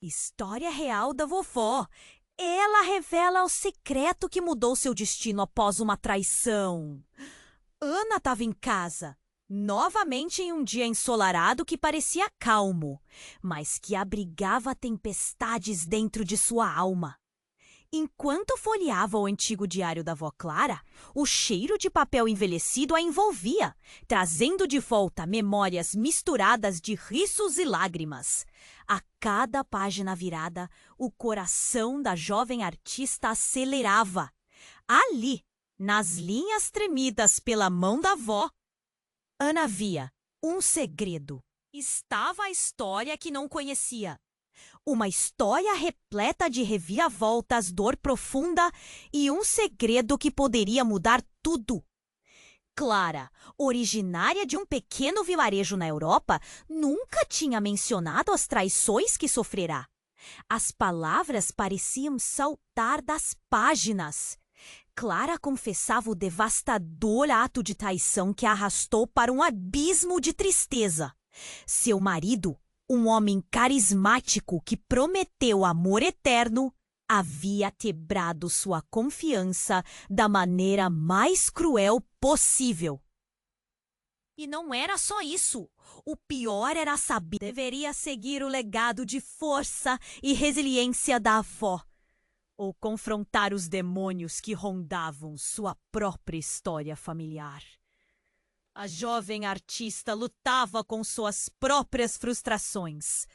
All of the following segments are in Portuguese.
História real da vovó. Ela revela o secreto que mudou seu destino após uma traição. Ana estava em casa, novamente em um dia ensolarado que parecia calmo, mas que abrigava tempestades dentro de sua alma. Enquanto folheava o antigo diário da avó Clara, o cheiro de papel envelhecido a envolvia, trazendo de volta memórias misturadas de risos e lágrimas. A cada página virada, o coração da jovem artista acelerava. Ali, nas linhas tremidas pela mão da avó, Ana via um segredo. Estava a história que não conhecia. Uma história repleta de reviravoltas, dor profunda e um segredo que poderia mudar tudo. Clara, originária de um pequeno vilarejo na Europa, nunca tinha mencionado as traições que sofrerá. As palavras pareciam saltar das páginas. Clara confessava o devastador ato de traição que a arrastou para um abismo de tristeza. Seu marido, um homem carismático que prometeu amor eterno, havia quebrado sua confiança da maneira mais cruel possível. E não era só isso. O pior era saber que deveria seguir o legado de força e resiliência da avó, ou confrontar os demônios que rondavam sua própria história familiar. A jovem artista lutava com suas próprias frustrações.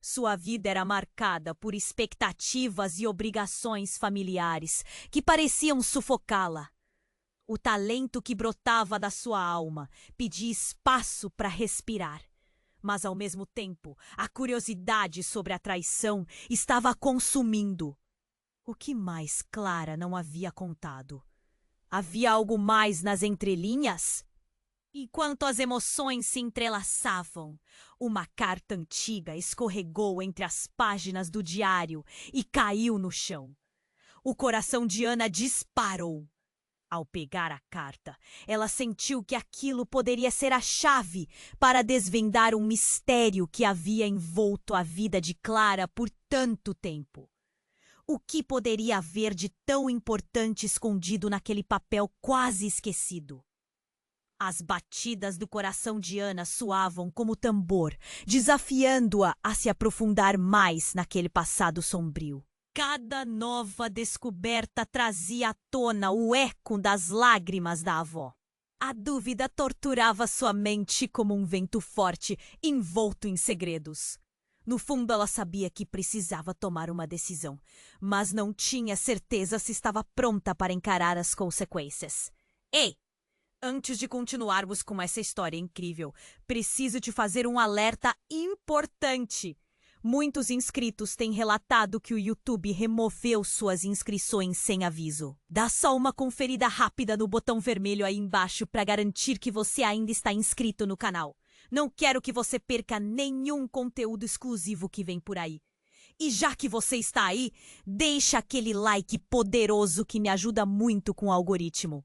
Sua vida era marcada por expectativas e obrigações familiares que pareciam sufocá-la. O talento que brotava da sua alma pedia espaço para respirar. Mas, ao mesmo tempo, a curiosidade sobre a traição estava a consumindo. O que mais Clara não havia contado? Havia algo mais nas entrelinhas? Enquanto as emoções se entrelaçavam, uma carta antiga escorregou entre as páginas do diário e caiu no chão. O coração de Ana disparou. Ao pegar a carta, ela sentiu que aquilo poderia ser a chave para desvendar um mistério que havia envolto a vida de Clara por tanto tempo. O que poderia haver de tão importante escondido naquele papel quase esquecido? As batidas do coração de Ana soavam como tambor, desafiando-a a se aprofundar mais naquele passado sombrio. Cada nova descoberta trazia à tona o eco das lágrimas da avó. A dúvida torturava sua mente como um vento forte, envolto em segredos. No fundo, ela sabia que precisava tomar uma decisão, mas não tinha certeza se estava pronta para encarar as consequências. Ei! Antes de continuarmos com essa história incrível, preciso te fazer um alerta importante. Muitos inscritos têm relatado que o YouTube removeu suas inscrições sem aviso. Dá só uma conferida rápida no botão vermelho aí embaixo para garantir que você ainda está inscrito no canal. Não quero que você perca nenhum conteúdo exclusivo que vem por aí. E já que você está aí, deixa aquele like poderoso que me ajuda muito com o algoritmo.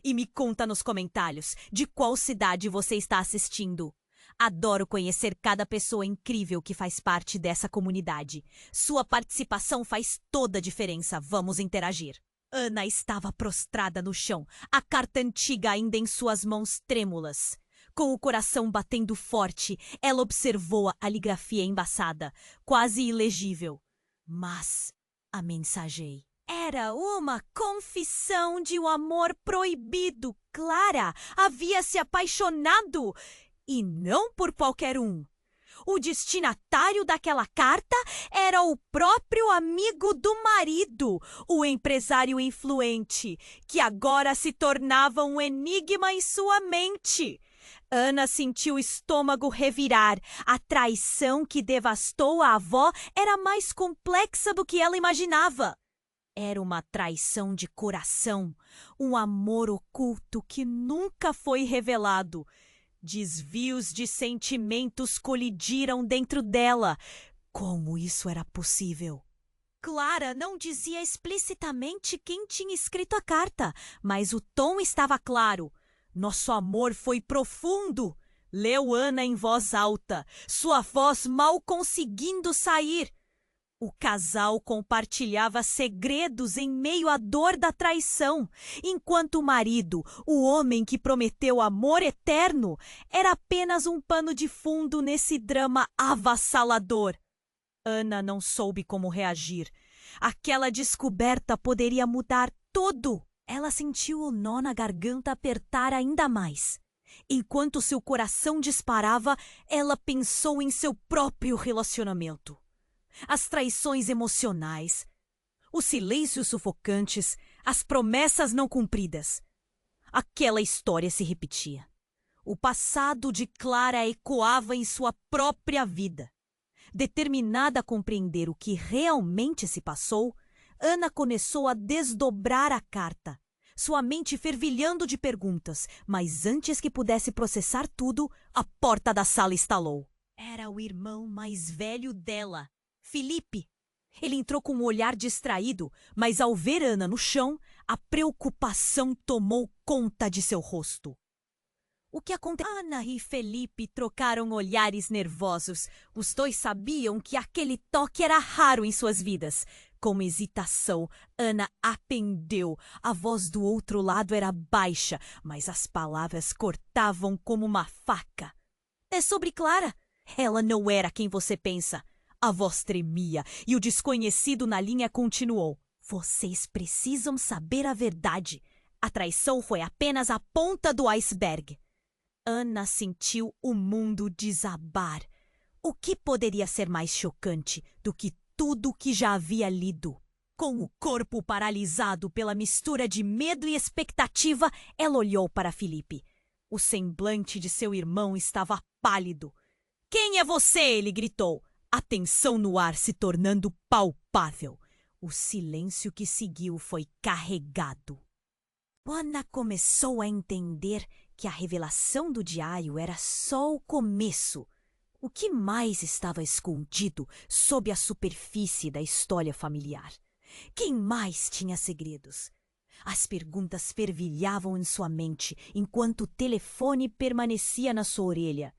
E me conta nos comentários de qual cidade você está assistindo. Adoro conhecer cada pessoa incrível que faz parte dessa comunidade. Sua participação faz toda a diferença. Vamos interagir. Ana estava prostrada no chão, a carta antiga ainda em suas mãos trêmulas. Com o coração batendo forte, ela observou a caligrafia embaçada, quase ilegível. Mas a mensagem era uma confissão de um amor proibido. Clara havia se apaixonado, e não por qualquer um. O destinatário daquela carta era o próprio amigo do marido, o empresário influente, que agora se tornava um enigma em sua mente. Ana sentiu o estômago revirar. A traição que devastou a avó era mais complexa do que ela imaginava. Era uma traição de coração, um amor oculto que nunca foi revelado. Desvios de sentimentos colidiram dentro dela. Como isso era possível? Clara não dizia explicitamente quem tinha escrito a carta, mas o tom estava claro. Nosso amor foi profundo, Leu Ana em voz alta, sua voz mal conseguindo sair. O casal compartilhava segredos em meio à dor da traição, enquanto o marido, o homem que prometeu amor eterno, era apenas um pano de fundo nesse drama avassalador. Ana não soube como reagir. Aquela descoberta poderia mudar tudo. Ela sentiu o nó na garganta apertar ainda mais. Enquanto seu coração disparava, ela pensou em seu próprio relacionamento. As traições emocionais, os silêncios sufocantes, as promessas não cumpridas. Aquela história se repetia. O passado de Clara ecoava em sua própria vida. Determinada a compreender o que realmente se passou, Ana começou a desdobrar a carta, sua mente fervilhando de perguntas, mas antes que pudesse processar tudo, a porta da sala estalou. Era o irmão mais velho dela, Felipe. Ele entrou com um olhar distraído, mas ao ver Ana no chão, a preocupação tomou conta de seu rosto. O que aconteceu? Ana e Felipe trocaram olhares nervosos. Os dois sabiam que aquele toque era raro em suas vidas. Com hesitação, Ana apendeu. A voz do outro lado era baixa, mas as palavras cortavam como uma faca. É sobre Clara. Ela não era quem você pensa. A voz tremia e o desconhecido na linha continuou. Vocês precisam saber a verdade. A traição foi apenas a ponta do iceberg. Ana sentiu o mundo desabar. O que poderia ser mais chocante do que tudo o que já havia lido? Com o corpo paralisado pela mistura de medo e expectativa, ela olhou para Felipe. O semblante de seu irmão estava pálido. "Quem é você?" ele gritou, a tensão no ar se tornando palpável. O silêncio que seguiu foi carregado. Ana começou a entender que a revelação do diário era só o começo. O que mais estava escondido sob a superfície da história familiar? Quem mais tinha segredos? As perguntas fervilhavam em sua mente enquanto o telefone permanecia na sua orelha.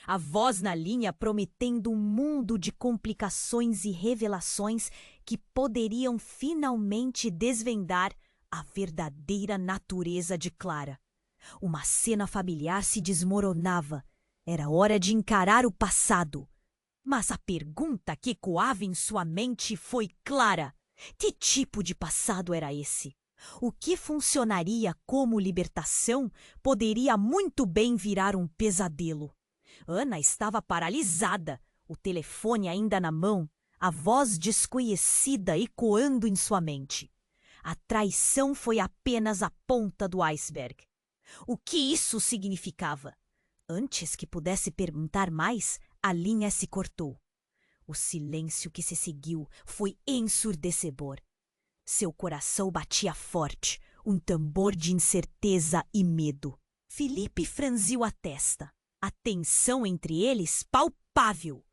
A voz na linha prometendo um mundo de complicações e revelações que poderiam finalmente desvendar a verdadeira natureza de Clara. Uma cena familiar se desmoronava. Era hora de encarar o passado. Mas a pergunta que ecoava em sua mente foi clara. Que tipo de passado era esse? O que funcionaria como libertação poderia muito bem virar um pesadelo. Ana estava paralisada, o telefone ainda na mão, a voz desconhecida ecoando em sua mente. A traição foi apenas a ponta do iceberg. O que isso significava? Antes que pudesse perguntar mais, a linha se cortou. O silêncio que se seguiu foi ensurdecedor. Seu coração batia forte, um tambor de incerteza e medo. Felipe franziu a testa. A tensão entre eles palpável.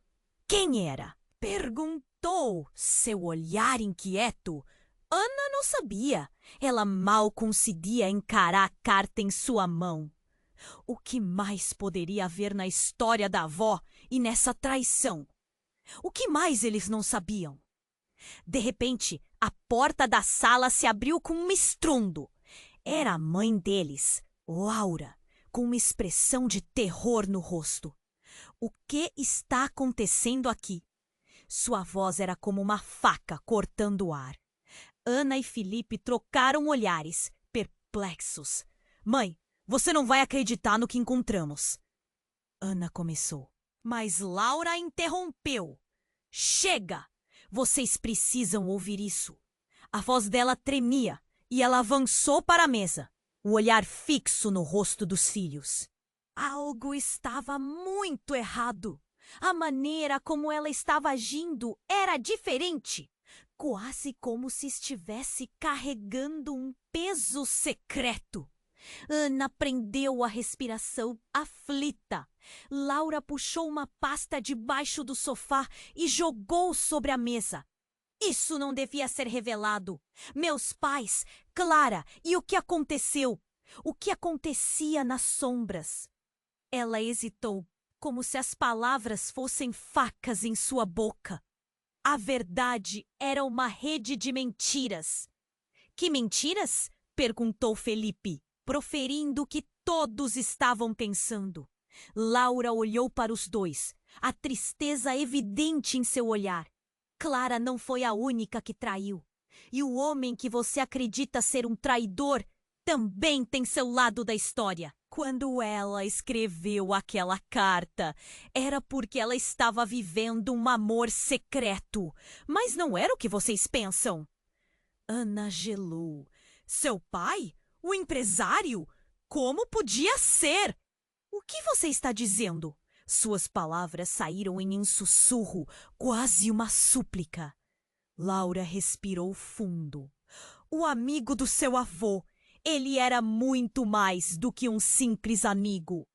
Quem era? Perguntou, seu olhar inquieto. Ana não sabia. Ela mal conseguia encarar a carta em sua mão. O que mais poderia haver na história da avó e nessa traição? O que mais eles não sabiam? De repente, a porta da sala se abriu com um estrondo. Era a mãe deles, Laura, com uma expressão de terror no rosto. O que está acontecendo aqui? Sua voz era como uma faca cortando o ar. Ana e Felipe trocaram olhares, perplexos. "Mãe, você não vai acreditar no que encontramos." Ana começou, mas Laura interrompeu. "Chega! Vocês precisam ouvir isso." A voz dela tremia e ela avançou para a mesa, o olhar fixo no rosto dos filhos. Algo estava muito errado. A maneira como ela estava agindo era diferente. Quase como se estivesse carregando um peso secreto. Ana prendeu a respiração, aflita. Laura puxou uma pasta debaixo do sofá e jogou sobre a mesa. Isso não devia ser revelado. Meus pais, Clara, e o que aconteceu? O que acontecia nas sombras? Ela hesitou, como se as palavras fossem facas em sua boca. A verdade era uma rede de mentiras. Que mentiras? Perguntou Felipe, proferindo o que todos estavam pensando. Laura olhou para os dois, a tristeza evidente em seu olhar. Clara não foi a única que traiu. E o homem que você acredita ser um traidor também tem seu lado da história. Quando ela escreveu aquela carta, era porque ela estava vivendo um amor secreto. Mas não era o que vocês pensam. Ana gelou. Seu pai? O empresário? Como podia ser? O que você está dizendo? Suas palavras saíram em um sussurro, quase uma súplica. Laura respirou fundo. O amigo do seu avô. Ele era muito mais do que um simples amigo.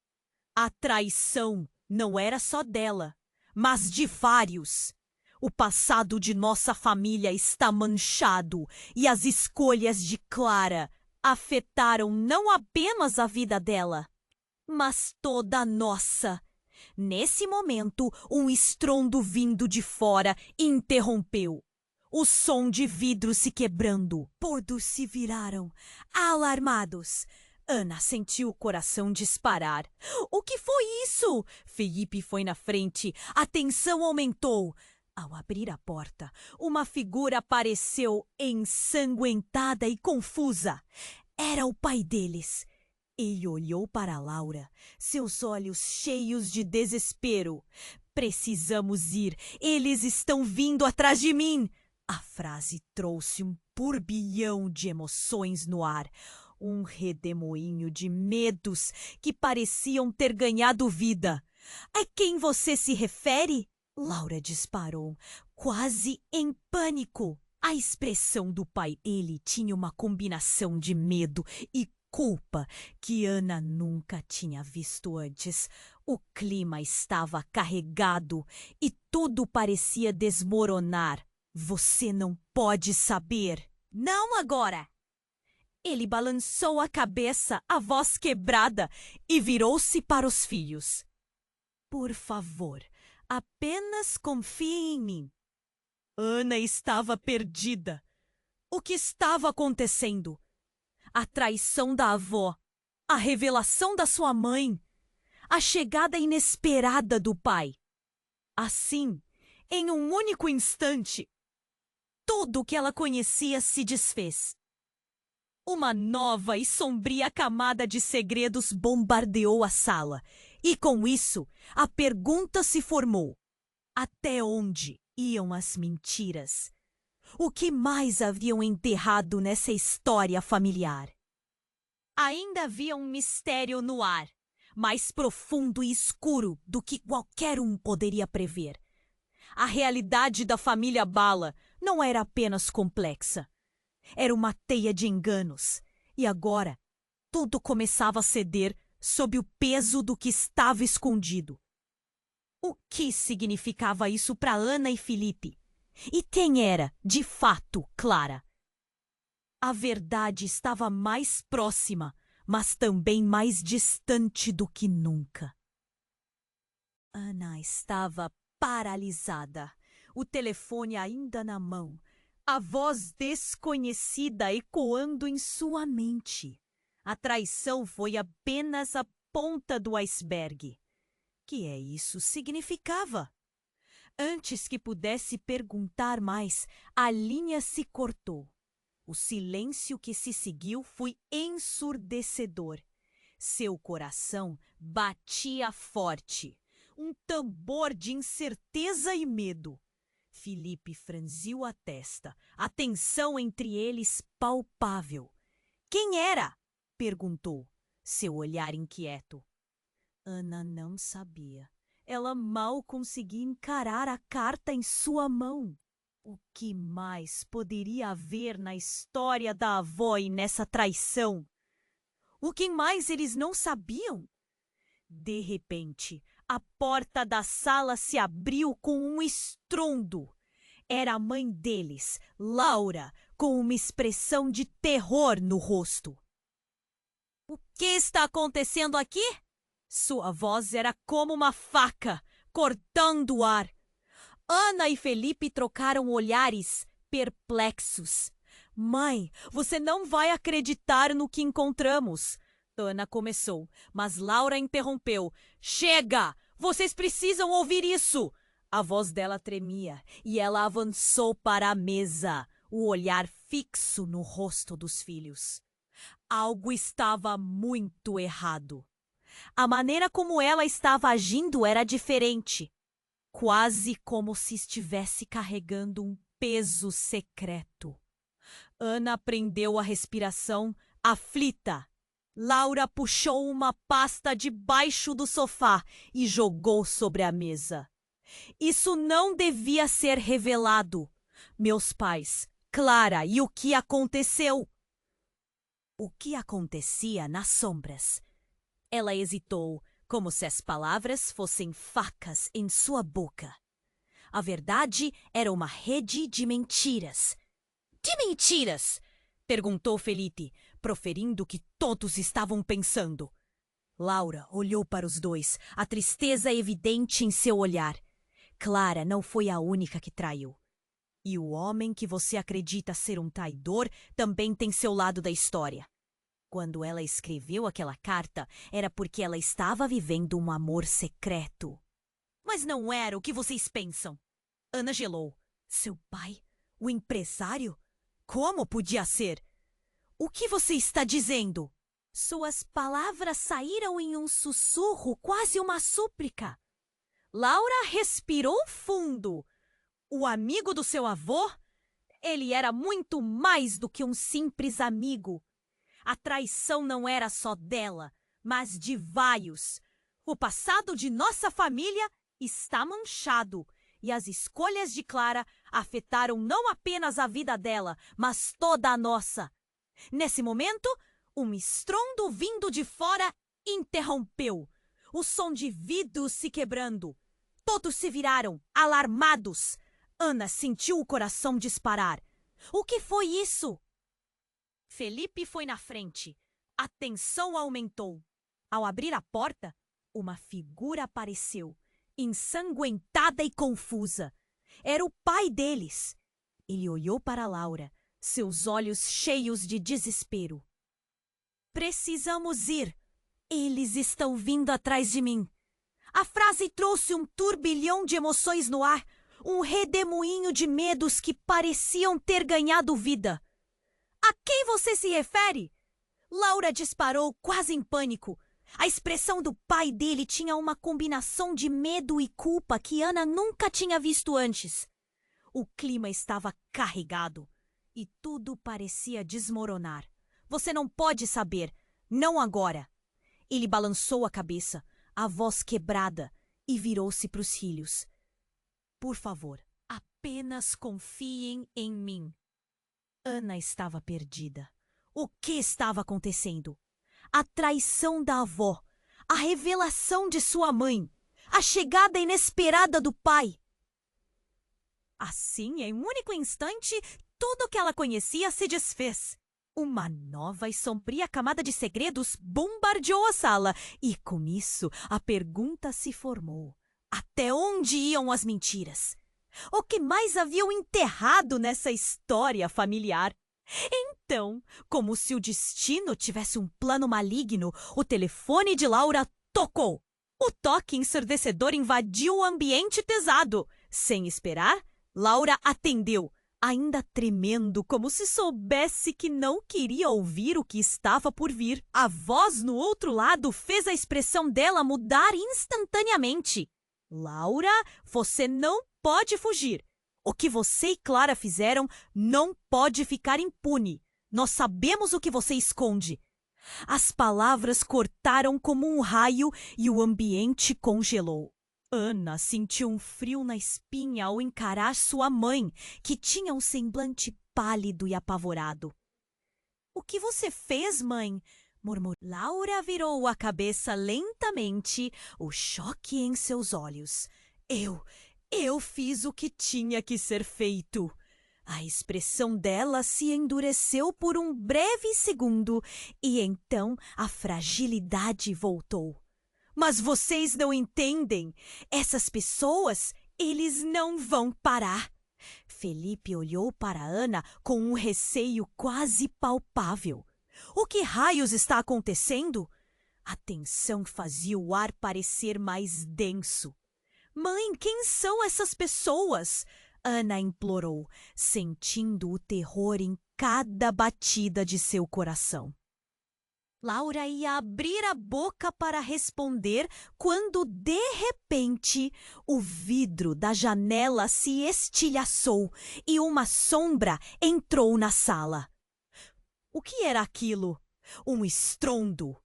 A traição não era só dela, mas de vários. O passado de nossa família está manchado e as escolhas de Clara afetaram não apenas a vida dela, mas toda a nossa. Nesse momento, um estrondo vindo de fora interrompeu. O som de vidro se quebrando. Todos se viraram, alarmados. Ana sentiu o coração disparar. O que foi isso? Felipe foi na frente. A tensão aumentou. Ao abrir a porta, uma figura apareceu ensanguentada e confusa. Era o pai deles. Ele olhou para Laura, seus olhos cheios de desespero. Precisamos ir. Eles estão vindo atrás de mim. A frase trouxe um turbilhão de emoções no ar, um redemoinho de medos que pareciam ter ganhado vida. A quem você se refere? Laura disparou, quase em pânico. A expressão do pai ele tinha uma combinação de medo e culpa que Ana nunca tinha visto antes. O clima estava carregado e tudo parecia desmoronar. Você não pode saber. Não agora! Ele balançou a cabeça, a voz quebrada, e virou-se para os filhos. Por favor, apenas confie em mim. Ana estava perdida. O que estava acontecendo? A traição da avó, a revelação da sua mãe, a chegada inesperada do pai. Assim, em um único instante, tudo o que ela conhecia se desfez. Uma nova e sombria camada de segredos bombardeou a sala. E com isso, a pergunta se formou. Até onde iam as mentiras? O que mais haviam enterrado nessa história familiar? Ainda havia um mistério no ar, mais profundo e escuro do que qualquer um poderia prever. A realidade da família Bala não era apenas complexa. Era uma teia de enganos. E agora, tudo começava a ceder sob o peso do que estava escondido. O que significava isso para Ana e Felipe? E quem era, de fato, Clara? A verdade estava mais próxima, mas também mais distante do que nunca. Ana estava paralisada, o telefone ainda na mão, a voz desconhecida ecoando em sua mente. A traição foi apenas a ponta do iceberg. Que isso significava? Antes que pudesse perguntar mais, a linha se cortou. O silêncio que se seguiu foi ensurdecedor. Seu coração batia forte. Um tambor de incerteza e medo. Felipe franziu a testa, a tensão entre eles palpável. Quem era? Perguntou, seu olhar inquieto. Ana não sabia. Ela mal conseguia encarar a carta em sua mão. O que mais poderia haver na história da avó e nessa traição? O que mais eles não sabiam? De repente, a porta da sala se abriu com um estrondo. Era a mãe deles, Laura, com uma expressão de terror no rosto. O que está acontecendo aqui? Sua voz era como uma faca, cortando o ar. Ana e Felipe trocaram olhares, perplexos. Mãe, você não vai acreditar no que encontramos. Ana começou, mas Laura interrompeu. Chega! Vocês precisam ouvir isso! A voz dela tremia e ela avançou para a mesa, o olhar fixo no rosto dos filhos. Algo estava muito errado. A maneira como ela estava agindo era diferente, quase como se estivesse carregando um peso secreto. Ana prendeu a respiração, aflita. Laura puxou uma pasta debaixo do sofá e jogou sobre a mesa. Isso não devia ser revelado. Meus pais, Clara, e o que aconteceu? O que acontecia nas sombras? Ela hesitou, como se as palavras fossem facas em sua boca. A verdade era uma rede de mentiras. De mentiras? Perguntou Felipe, proferindo o que todos estavam pensando. Laura olhou para os dois, a tristeza evidente em seu olhar. Clara não foi a única que traiu. E o homem que você acredita ser um traidor também tem seu lado da história. Quando ela escreveu aquela carta, era porque ela estava vivendo um amor secreto. Mas não era o que vocês pensam. Ana gelou. Seu pai? O empresário? Como podia ser? O que você está dizendo? Suas palavras saíram em um sussurro, quase uma súplica. Laura respirou fundo. O amigo do seu avô? Ele era muito mais do que um simples amigo. A traição não era só dela, mas de vários. O passado de nossa família está manchado. E as escolhas de Clara afetaram não apenas a vida dela, mas toda a nossa. Nesse momento, um estrondo vindo de fora interrompeu. O som de vidros se quebrando. Todos se viraram, alarmados. Ana sentiu o coração disparar. O que foi isso? Felipe foi na frente. A tensão aumentou. Ao abrir a porta, uma figura apareceu, ensanguentada e confusa. Era o pai deles. Ele olhou para Laura, seus olhos cheios de desespero. Precisamos ir. Eles estão vindo atrás de mim. A frase trouxe um turbilhão de emoções no ar, um redemoinho de medos que pareciam ter ganhado vida. A quem você se refere? Laura disparou, quase em pânico. A expressão do pai dele tinha uma combinação de medo e culpa que Ana nunca tinha visto antes. O clima estava carregado e tudo parecia desmoronar. Você não pode saber, não agora. Ele balançou a cabeça, a voz quebrada, e virou-se para os filhos. Por favor, apenas confiem em mim. Ana estava perdida. O que estava acontecendo? A traição da avó, a revelação de sua mãe, a chegada inesperada do pai. Assim, em um único instante, tudo o que ela conhecia se desfez. Uma nova e sombria camada de segredos bombardeou a sala e, com isso, a pergunta se formou. Até onde iam as mentiras? O que mais haviam enterrado nessa história familiar? Então, como se o destino tivesse um plano maligno, o telefone de Laura tocou. O toque ensurdecedor invadiu o ambiente pesado. Sem esperar, Laura atendeu, ainda tremendo, como se soubesse que não queria ouvir o que estava por vir. A voz no outro lado fez a expressão dela mudar instantaneamente. Laura, você não pode fugir. O que você e Clara fizeram não pode ficar impune. Nós sabemos o que você esconde. As palavras cortaram como um raio e o ambiente congelou. Ana sentiu um frio na espinha ao encarar sua mãe, que tinha um semblante pálido e apavorado. — O que você fez, mãe? Murmurou. Laura virou a cabeça lentamente, o choque em seus olhos. Eu fiz o que tinha que ser feito. A expressão dela se endureceu por um breve segundo e então a fragilidade voltou. Mas vocês não entendem. Essas pessoas, eles não vão parar. Felipe olhou para Ana com um receio quase palpável. O que raios está acontecendo? A tensão fazia o ar parecer mais denso. Mãe, quem são essas pessoas? Ana implorou, sentindo o terror em cada batida de seu coração. Laura ia abrir a boca para responder quando, de repente, o vidro da janela se estilhaçou e uma sombra entrou na sala. O que era aquilo? Um estrondo.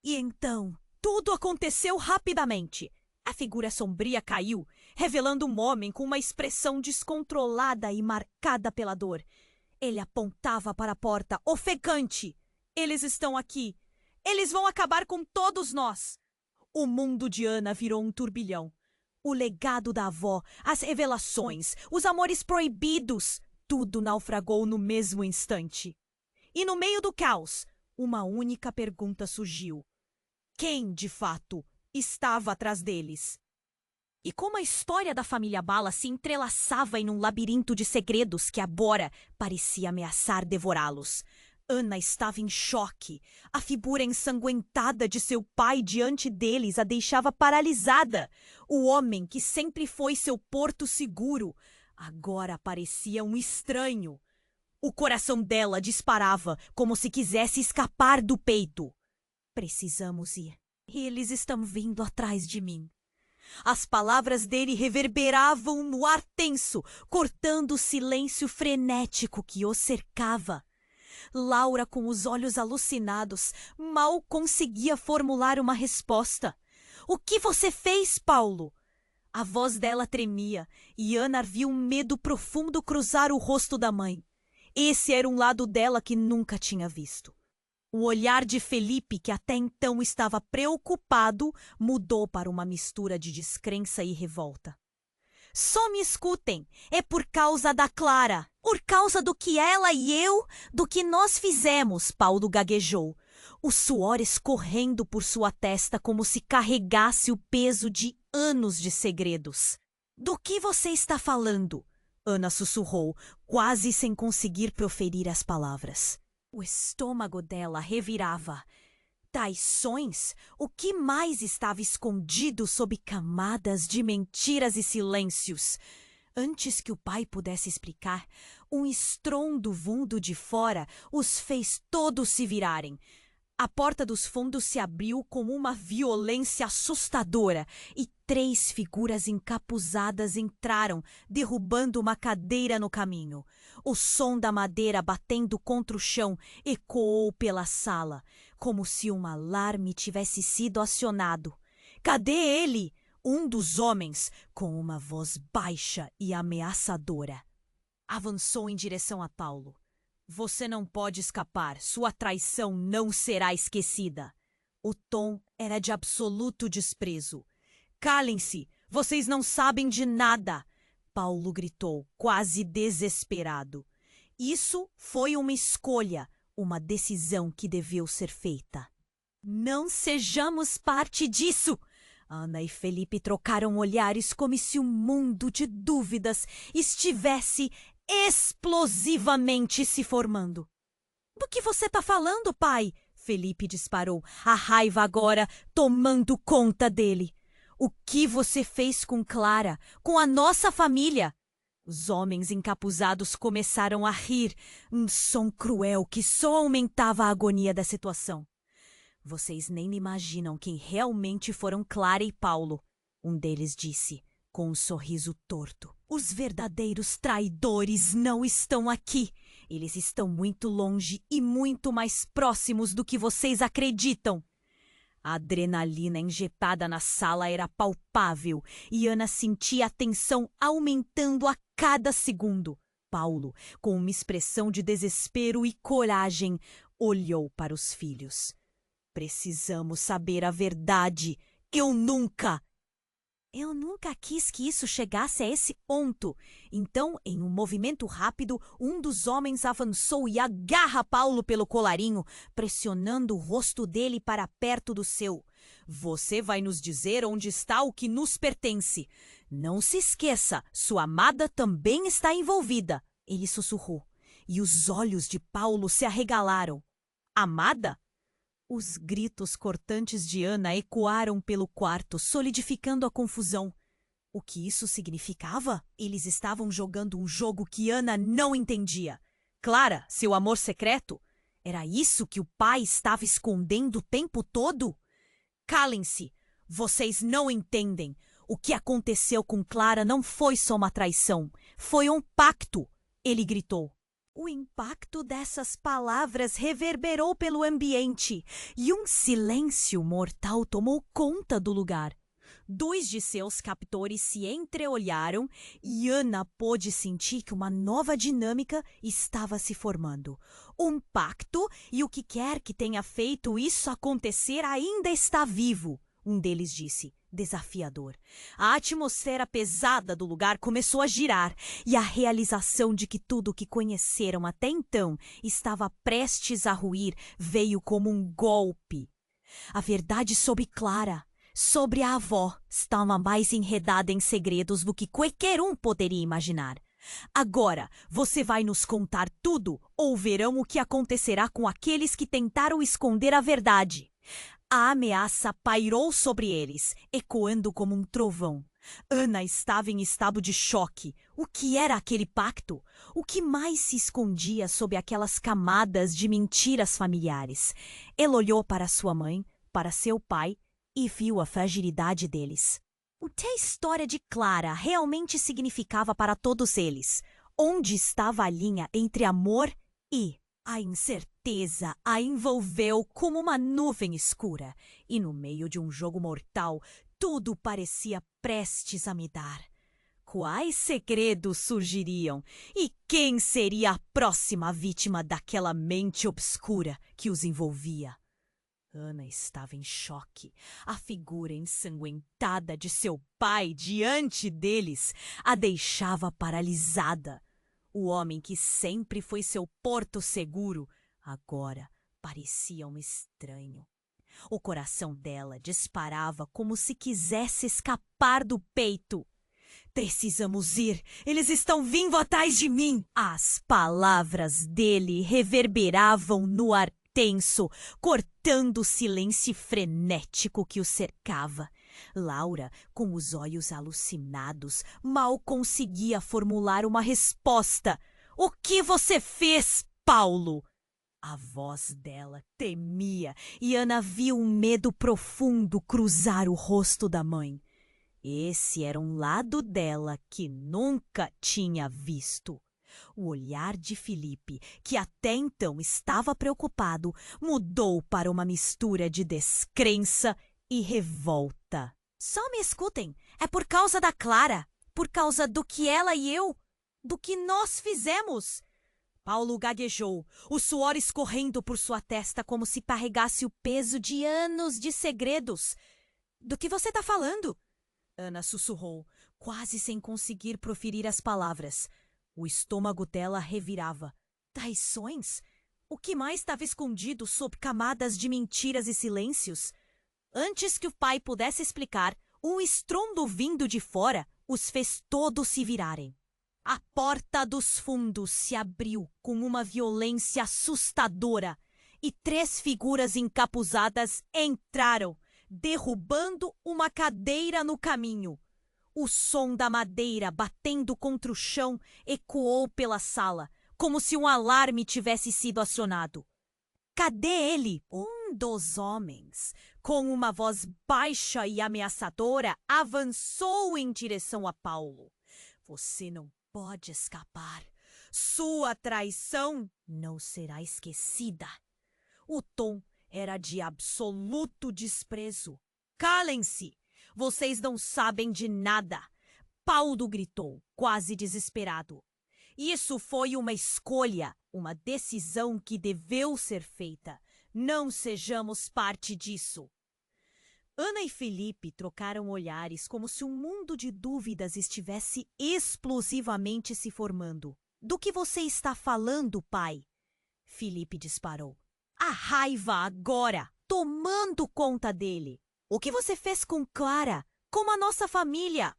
E então, tudo aconteceu rapidamente. A figura sombria caiu, revelando um homem com uma expressão descontrolada e marcada pela dor. Ele apontava para a porta, ofegante. Eles estão aqui. Eles vão acabar com todos nós. O mundo de Ana virou um turbilhão. O legado da avó, as revelações, os amores proibidos, tudo naufragou no mesmo instante. E no meio do caos, uma única pergunta surgiu. Quem, de fato, estava atrás deles? E como a história da família Bala se entrelaçava em um labirinto de segredos que agora parecia ameaçar devorá-los. Ana estava em choque. A figura ensanguentada de seu pai diante deles a deixava paralisada. O homem que sempre foi seu porto seguro, agora parecia um estranho. O coração dela disparava como se quisesse escapar do peito. Precisamos ir. Eles estão vindo atrás de mim. As palavras dele reverberavam no ar tenso, cortando o silêncio frenético que o cercava. Laura, com os olhos alucinados, mal conseguia formular uma resposta. O que você fez, Paulo? A voz dela tremia e Ana viu um medo profundo cruzar o rosto da mãe. Esse era um lado dela que nunca tinha visto. O olhar de Felipe, que até então estava preocupado, mudou para uma mistura de descrença e revolta. Só me escutem, é por causa da Clara, por causa do que ela e eu, do que nós fizemos, Paulo gaguejou, o suor escorrendo por sua testa como se carregasse o peso de anos de segredos. Do que você está falando? Ana sussurrou, quase sem conseguir proferir as palavras. O estômago dela revirava. Traições? O que mais estava escondido sob camadas de mentiras e silêncios? Antes que o pai pudesse explicar, um estrondo vindo de fora os fez todos se virarem. A porta dos fundos se abriu com uma violência assustadora e 3 figuras encapuzadas entraram, derrubando uma cadeira no caminho. O som da madeira batendo contra o chão ecoou pela sala, como se um alarme tivesse sido acionado. Cadê ele? Um dos homens, com uma voz baixa e ameaçadora. Avançou em direção a Paulo. Você não pode escapar, sua traição não será esquecida. O tom era de absoluto desprezo. Calem-se, vocês não sabem de nada, Paulo gritou, quase desesperado. Isso foi uma escolha, uma decisão que deveu ser feita. Não sejamos parte disso! Ana e Felipe trocaram olhares como se um mundo de dúvidas estivesse explosivamente se formando. Do que você está falando, pai? Felipe disparou, a raiva agora tomando conta dele. O que você fez com Clara, com a nossa família? Os homens encapuzados começaram a rir, um som cruel que só aumentava a agonia da situação. Vocês nem imaginam quem realmente foram Clara e Paulo, um deles disse, com um sorriso torto. Os verdadeiros traidores não estão aqui. Eles estão muito longe e muito mais próximos do que vocês acreditam. A adrenalina injetada na sala era palpável e Ana sentia a tensão aumentando a cada segundo. Paulo, com uma expressão de desespero e coragem, olhou para os filhos. Precisamos saber a verdade. Eu nunca quis que isso chegasse a esse ponto. Então, em um movimento rápido, um dos homens avançou e agarra Paulo pelo colarinho, pressionando o rosto dele para perto do seu. Você vai nos dizer onde está o que nos pertence. Não se esqueça, sua amada também está envolvida. Ele sussurrou, e os olhos de Paulo se arregalaram. Amada? Os gritos cortantes de Ana ecoaram pelo quarto, solidificando a confusão. O que isso significava? Eles estavam jogando um jogo que Ana não entendia. Clara, seu amor secreto? Era isso que o pai estava escondendo o tempo todo? Calem-se! Vocês não entendem. O que aconteceu com Clara não foi só uma traição. Foi um pacto! Ele gritou. O impacto dessas palavras reverberou pelo ambiente e um silêncio mortal tomou conta do lugar. 2 de seus captores se entreolharam e Ana pôde sentir que uma nova dinâmica estava se formando. Um pacto, e o que quer que tenha feito isso acontecer ainda está vivo, um deles disse, desafiador. A atmosfera pesada do lugar começou a girar e a realização de que tudo o que conheceram até então estava prestes a ruir veio como um golpe. A verdade sobre Clara, sobre a avó, estava mais enredada em segredos do que qualquer um poderia imaginar. Agora, você vai nos contar tudo ou verão o que acontecerá com aqueles que tentaram esconder a verdade. A ameaça pairou sobre eles, ecoando como um trovão. Ana estava em estado de choque. O que era aquele pacto? O que mais se escondia sob aquelas camadas de mentiras familiares? Ela olhou para sua mãe, para seu pai, e viu a fragilidade deles. O que a história de Clara realmente significava para todos eles? Onde estava a linha entre amor e... A incerteza a envolveu como uma nuvem escura, e no meio de um jogo mortal, tudo parecia prestes a mudar. Quais segredos surgiriam? E quem seria a próxima vítima daquela mente obscura que os envolvia? Ana estava em choque. A figura ensanguentada de seu pai diante deles a deixava paralisada. O homem que sempre foi seu porto seguro, agora parecia um estranho. O coração dela disparava como se quisesse escapar do peito. Precisamos ir! Eles estão vindo atrás de mim! As palavras dele reverberavam no ar tenso, cortando o silêncio frenético que o cercava. Laura, com os olhos alucinados, mal conseguia formular uma resposta. O que você fez, Paulo? A voz dela tremia e Ana viu um medo profundo cruzar o rosto da mãe. Esse era um lado dela que nunca tinha visto. O olhar de Felipe, que até então estava preocupado, mudou para uma mistura de descrença e revolta. Só me escutem, é por causa da Clara, por causa do que ela e eu, do que nós fizemos. Paulo gaguejou, o suor escorrendo por sua testa como se carregasse o peso de anos de segredos. Do que você está falando? Ana sussurrou, quase sem conseguir proferir as palavras. O estômago dela revirava. Traições? O que mais estava escondido sob camadas de mentiras e silêncios? Antes que o pai pudesse explicar, um estrondo vindo de fora os fez todos se virarem. A porta dos fundos se abriu com uma violência assustadora e 3 figuras encapuzadas entraram, derrubando uma cadeira no caminho. O som da madeira batendo contra o chão ecoou pela sala, como se um alarme tivesse sido acionado. Cadê ele? Um dos homens, com uma voz baixa e ameaçadora, avançou em direção a Paulo. Você não pode escapar. Sua traição não será esquecida. O tom era de absoluto desprezo. Calem-se! Vocês não sabem de nada! Paulo gritou, quase desesperado. Isso foi uma escolha, uma decisão que deveu ser feita. Não sejamos parte disso. Ana e Felipe trocaram olhares como se um mundo de dúvidas estivesse explosivamente se formando. Do que você está falando, pai? Felipe disparou. A raiva agora, tomando conta dele. O que você fez com Clara? Com a nossa família?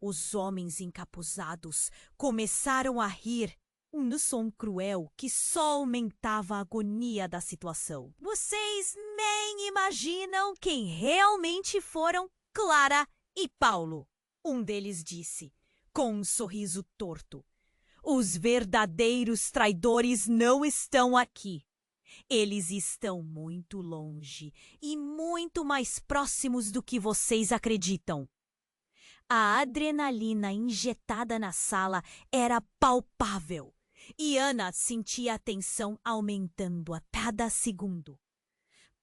Os homens encapuzados começaram a rir, um som cruel que só aumentava a agonia da situação. Vocês nem imaginam quem realmente foram Clara e Paulo, um deles disse, com um sorriso torto. Os verdadeiros traidores não estão aqui. Eles estão muito longe e muito mais próximos do que vocês acreditam. A adrenalina injetada na sala era palpável e Ana sentia a tensão aumentando a cada segundo.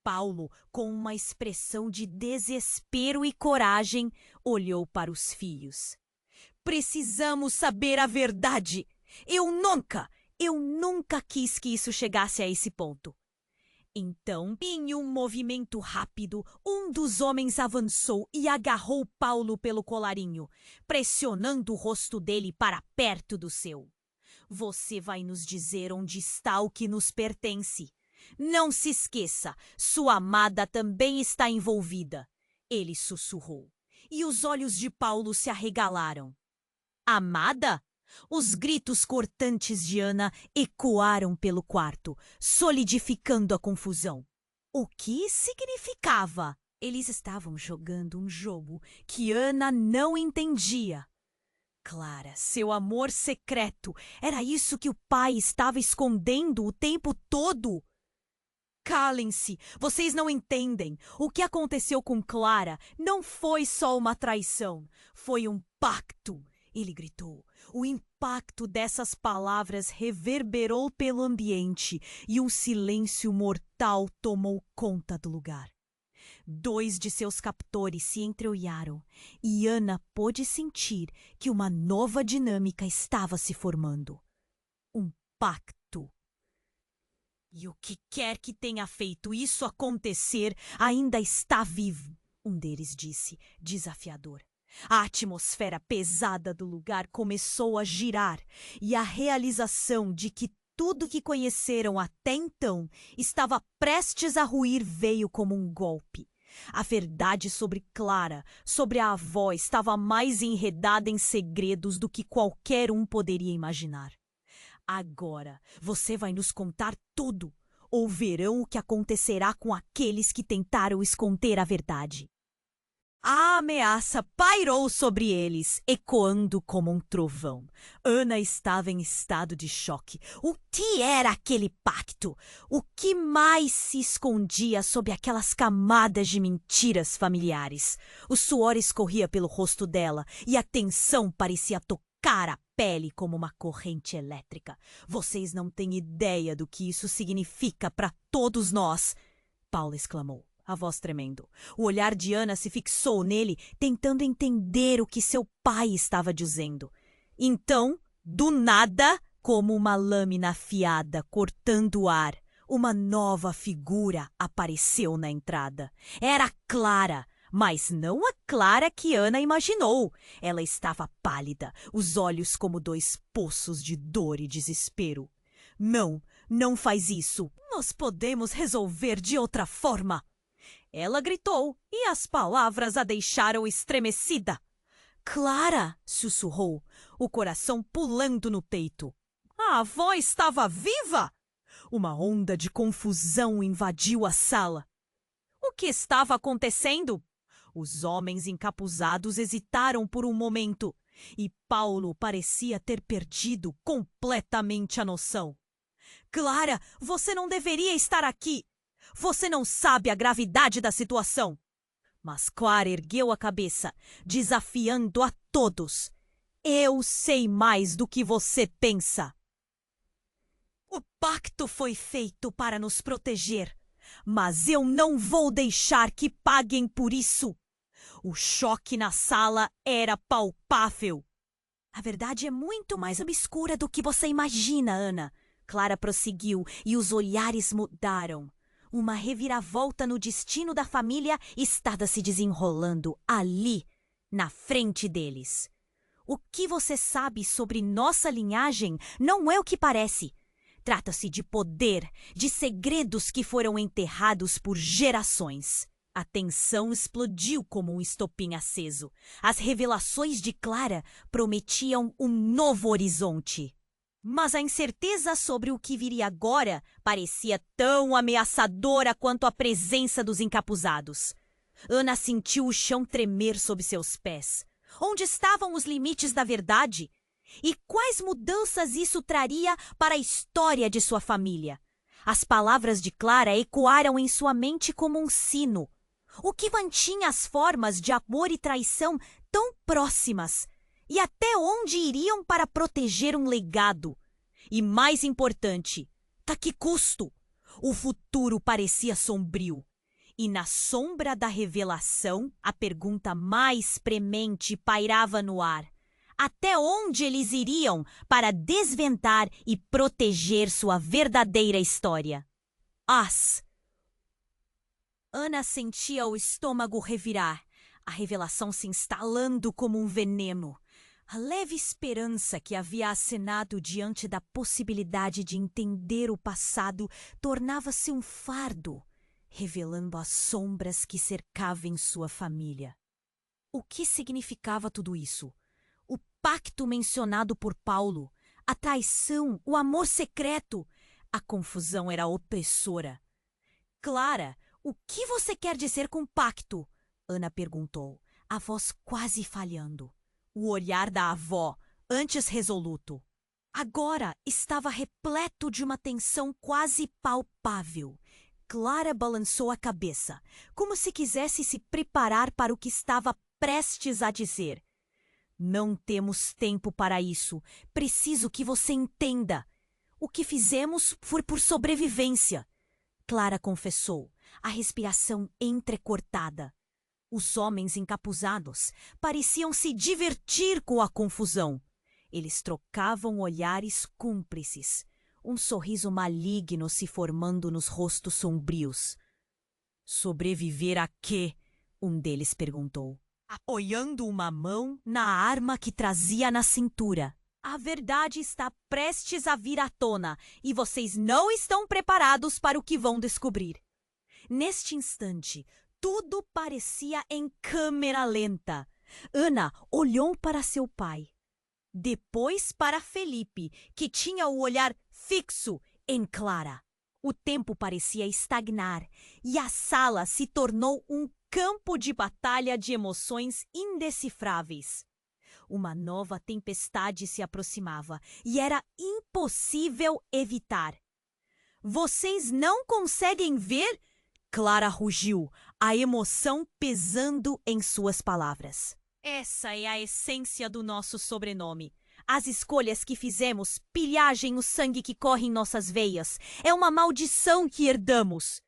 Paulo, com uma expressão de desespero e coragem, olhou para os filhos. Precisamos saber a verdade. Eu nunca quis que isso chegasse a esse ponto. Então, em um movimento rápido, um dos homens avançou e agarrou Paulo pelo colarinho, pressionando o rosto dele para perto do seu. Você vai nos dizer onde está o que nos pertence. Não se esqueça, sua amada também está envolvida. Ele sussurrou, e os olhos de Paulo se arregalaram. Amada? Os gritos cortantes de Ana ecoaram pelo quarto, solidificando a confusão. O que significava? Eles estavam jogando um jogo que Ana não entendia. Clara, seu amor secreto, era isso que o pai estava escondendo o tempo todo? Calem-se, vocês não entendem. O que aconteceu com Clara não foi só uma traição, foi um pacto. Ele gritou. O impacto dessas palavras reverberou pelo ambiente e um silêncio mortal tomou conta do lugar. 2 de seus captores se entreolharam e Ana pôde sentir que uma nova dinâmica estava se formando. Um pacto. E o que quer que tenha feito isso acontecer ainda está vivo, um deles disse, desafiador. A atmosfera pesada do lugar começou a girar e a realização de que tudo que conheceram até então estava prestes a ruir veio como um golpe. A verdade sobre Clara, sobre a avó, estava mais enredada em segredos do que qualquer um poderia imaginar. Agora você vai nos contar tudo, ou verão o que acontecerá com aqueles que tentaram esconder a verdade. A ameaça pairou sobre eles, ecoando como um trovão. Ana estava em estado de choque. O que era aquele pacto? O que mais se escondia sob aquelas camadas de mentiras familiares? O suor escorria pelo rosto dela e a tensão parecia tocar a pele como uma corrente elétrica. Vocês não têm ideia do que isso significa para todos nós, Paula exclamou, a voz tremendo. O olhar de Ana se fixou nele, tentando entender o que seu pai estava dizendo. Então, do nada, como uma lâmina afiada cortando o ar, uma nova figura apareceu na entrada. Era Clara, mas não a Clara que Ana imaginou. Ela estava pálida, os olhos como 2 poços de dor e desespero. Não faz isso. Nós podemos resolver de outra forma. Ela gritou e as palavras a deixaram estremecida. Clara! Sussurrou, o coração pulando no peito. A avó estava viva! Uma onda de confusão invadiu a sala. O que estava acontecendo? Os homens encapuzados hesitaram por um momento e Paulo parecia ter perdido completamente a noção. Clara, você não deveria estar aqui! Você não sabe a gravidade da situação. Mas Clara ergueu a cabeça, desafiando a todos. Eu sei mais do que você pensa. O pacto foi feito para nos proteger, mas eu não vou deixar que paguem por isso. O choque na sala era palpável. A verdade é muito mais obscura do que você imagina, Ana. Clara prosseguiu e os olhares mudaram. Uma reviravolta no destino da família estava se desenrolando ali, na frente deles. O que você sabe sobre nossa linhagem não é o que parece. Trata-se de poder, de segredos que foram enterrados por gerações. A tensão explodiu como um estopim aceso. As revelações de Clara prometiam um novo horizonte. Mas a incerteza sobre o que viria agora parecia tão ameaçadora quanto a presença dos encapuzados. Ana sentiu o chão tremer sob seus pés. Onde estavam os limites da verdade? E quais mudanças isso traria para a história de sua família? As palavras de Clara ecoaram em sua mente como um sino. O que mantinha as formas de amor e traição tão próximas? E até onde iriam para proteger um legado? E mais importante, a que custo? O futuro parecia sombrio. E na sombra da revelação, a pergunta mais premente pairava no ar. Até onde eles iriam para desvendar e proteger sua verdadeira história? Ana sentia o estômago revirar, a revelação se instalando como um veneno. A leve esperança que havia acenado diante da possibilidade de entender o passado tornava-se um fardo, revelando as sombras que cercavam sua família. O que significava tudo isso? O pacto mencionado por Paulo, a traição, o amor secreto. A confusão era opressora. Clara, o que você quer dizer com pacto? Ana perguntou, a voz quase falhando. O olhar da avó, antes resoluto, agora estava repleto de uma tensão quase palpável. Clara balançou a cabeça, como se quisesse se preparar para o que estava prestes a dizer. Não temos tempo para isso. Preciso que você entenda. O que fizemos foi por sobrevivência. Clara confessou, a respiração entrecortada. Os homens encapuzados pareciam se divertir com a confusão. Eles trocavam olhares cúmplices, um sorriso maligno se formando nos rostos sombrios. Sobreviver a quê? Um deles perguntou, apoiando uma mão na arma que trazia na cintura. A verdade está prestes a vir à tona e vocês não estão preparados para o que vão descobrir. Neste instante, tudo parecia em câmera lenta. Ana olhou para seu pai. Depois para Felipe, que tinha o olhar fixo em Clara. O tempo parecia estagnar e a sala se tornou um campo de batalha de emoções indecifráveis. Uma nova tempestade se aproximava e era impossível evitar. Vocês não conseguem ver? Clara rugiu, a emoção pesando em suas palavras. Essa é a essência do nosso sobrenome. As escolhas que fizemos pilhagem o sangue que corre em nossas veias. É uma maldição que herdamos.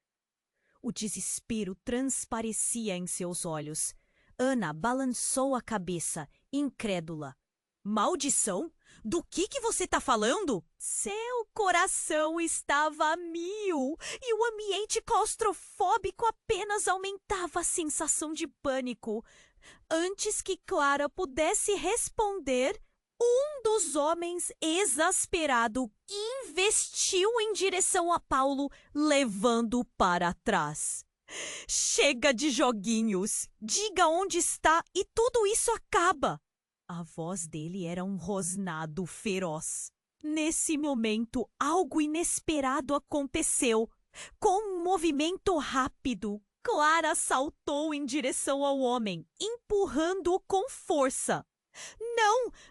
O desespero transparecia em seus olhos. Ana balançou a cabeça, incrédula. Maldição? Do que você está falando? Seu coração estava a mil e o ambiente claustrofóbico apenas aumentava a sensação de pânico. Antes que Clara pudesse responder, um dos homens, exasperado, investiu em direção a Paulo, levando-o para trás. Chega de joguinhos! Diga onde está e tudo isso acaba! A voz dele era um rosnado feroz. Nesse momento, algo inesperado aconteceu. Com um movimento rápido, Clara saltou em direção ao homem, empurrando-o com força.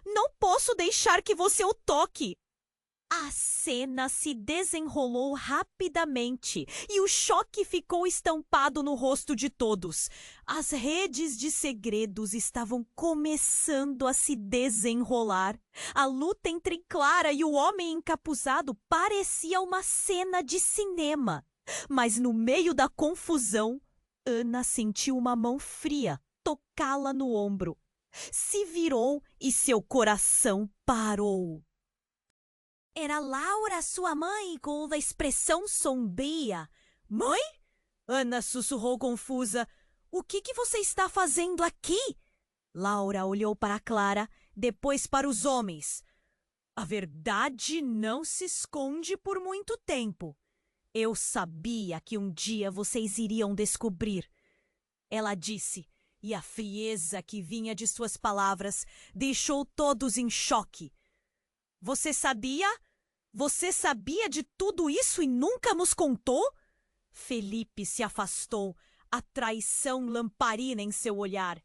Não posso deixar que você o toque! A cena se desenrolou rapidamente e o choque ficou estampado no rosto de todos. As redes de segredos estavam começando a se desenrolar. A luta entre Clara e o homem encapuzado parecia uma cena de cinema. Mas no meio da confusão, Ana sentiu uma mão fria tocá-la no ombro. Se virou e seu coração parou. Era Laura, sua mãe, com uma expressão sombria. Mãe? Ana sussurrou confusa. O que você está fazendo aqui? Laura olhou para Clara, depois para os homens. A verdade não se esconde por muito tempo. Eu sabia que um dia vocês iriam descobrir. ela disse, e a frieza que vinha de suas palavras deixou todos em choque. Você sabia? Você sabia de tudo isso e nunca nos contou? Felipe se afastou, a traição lamparina em seu olhar.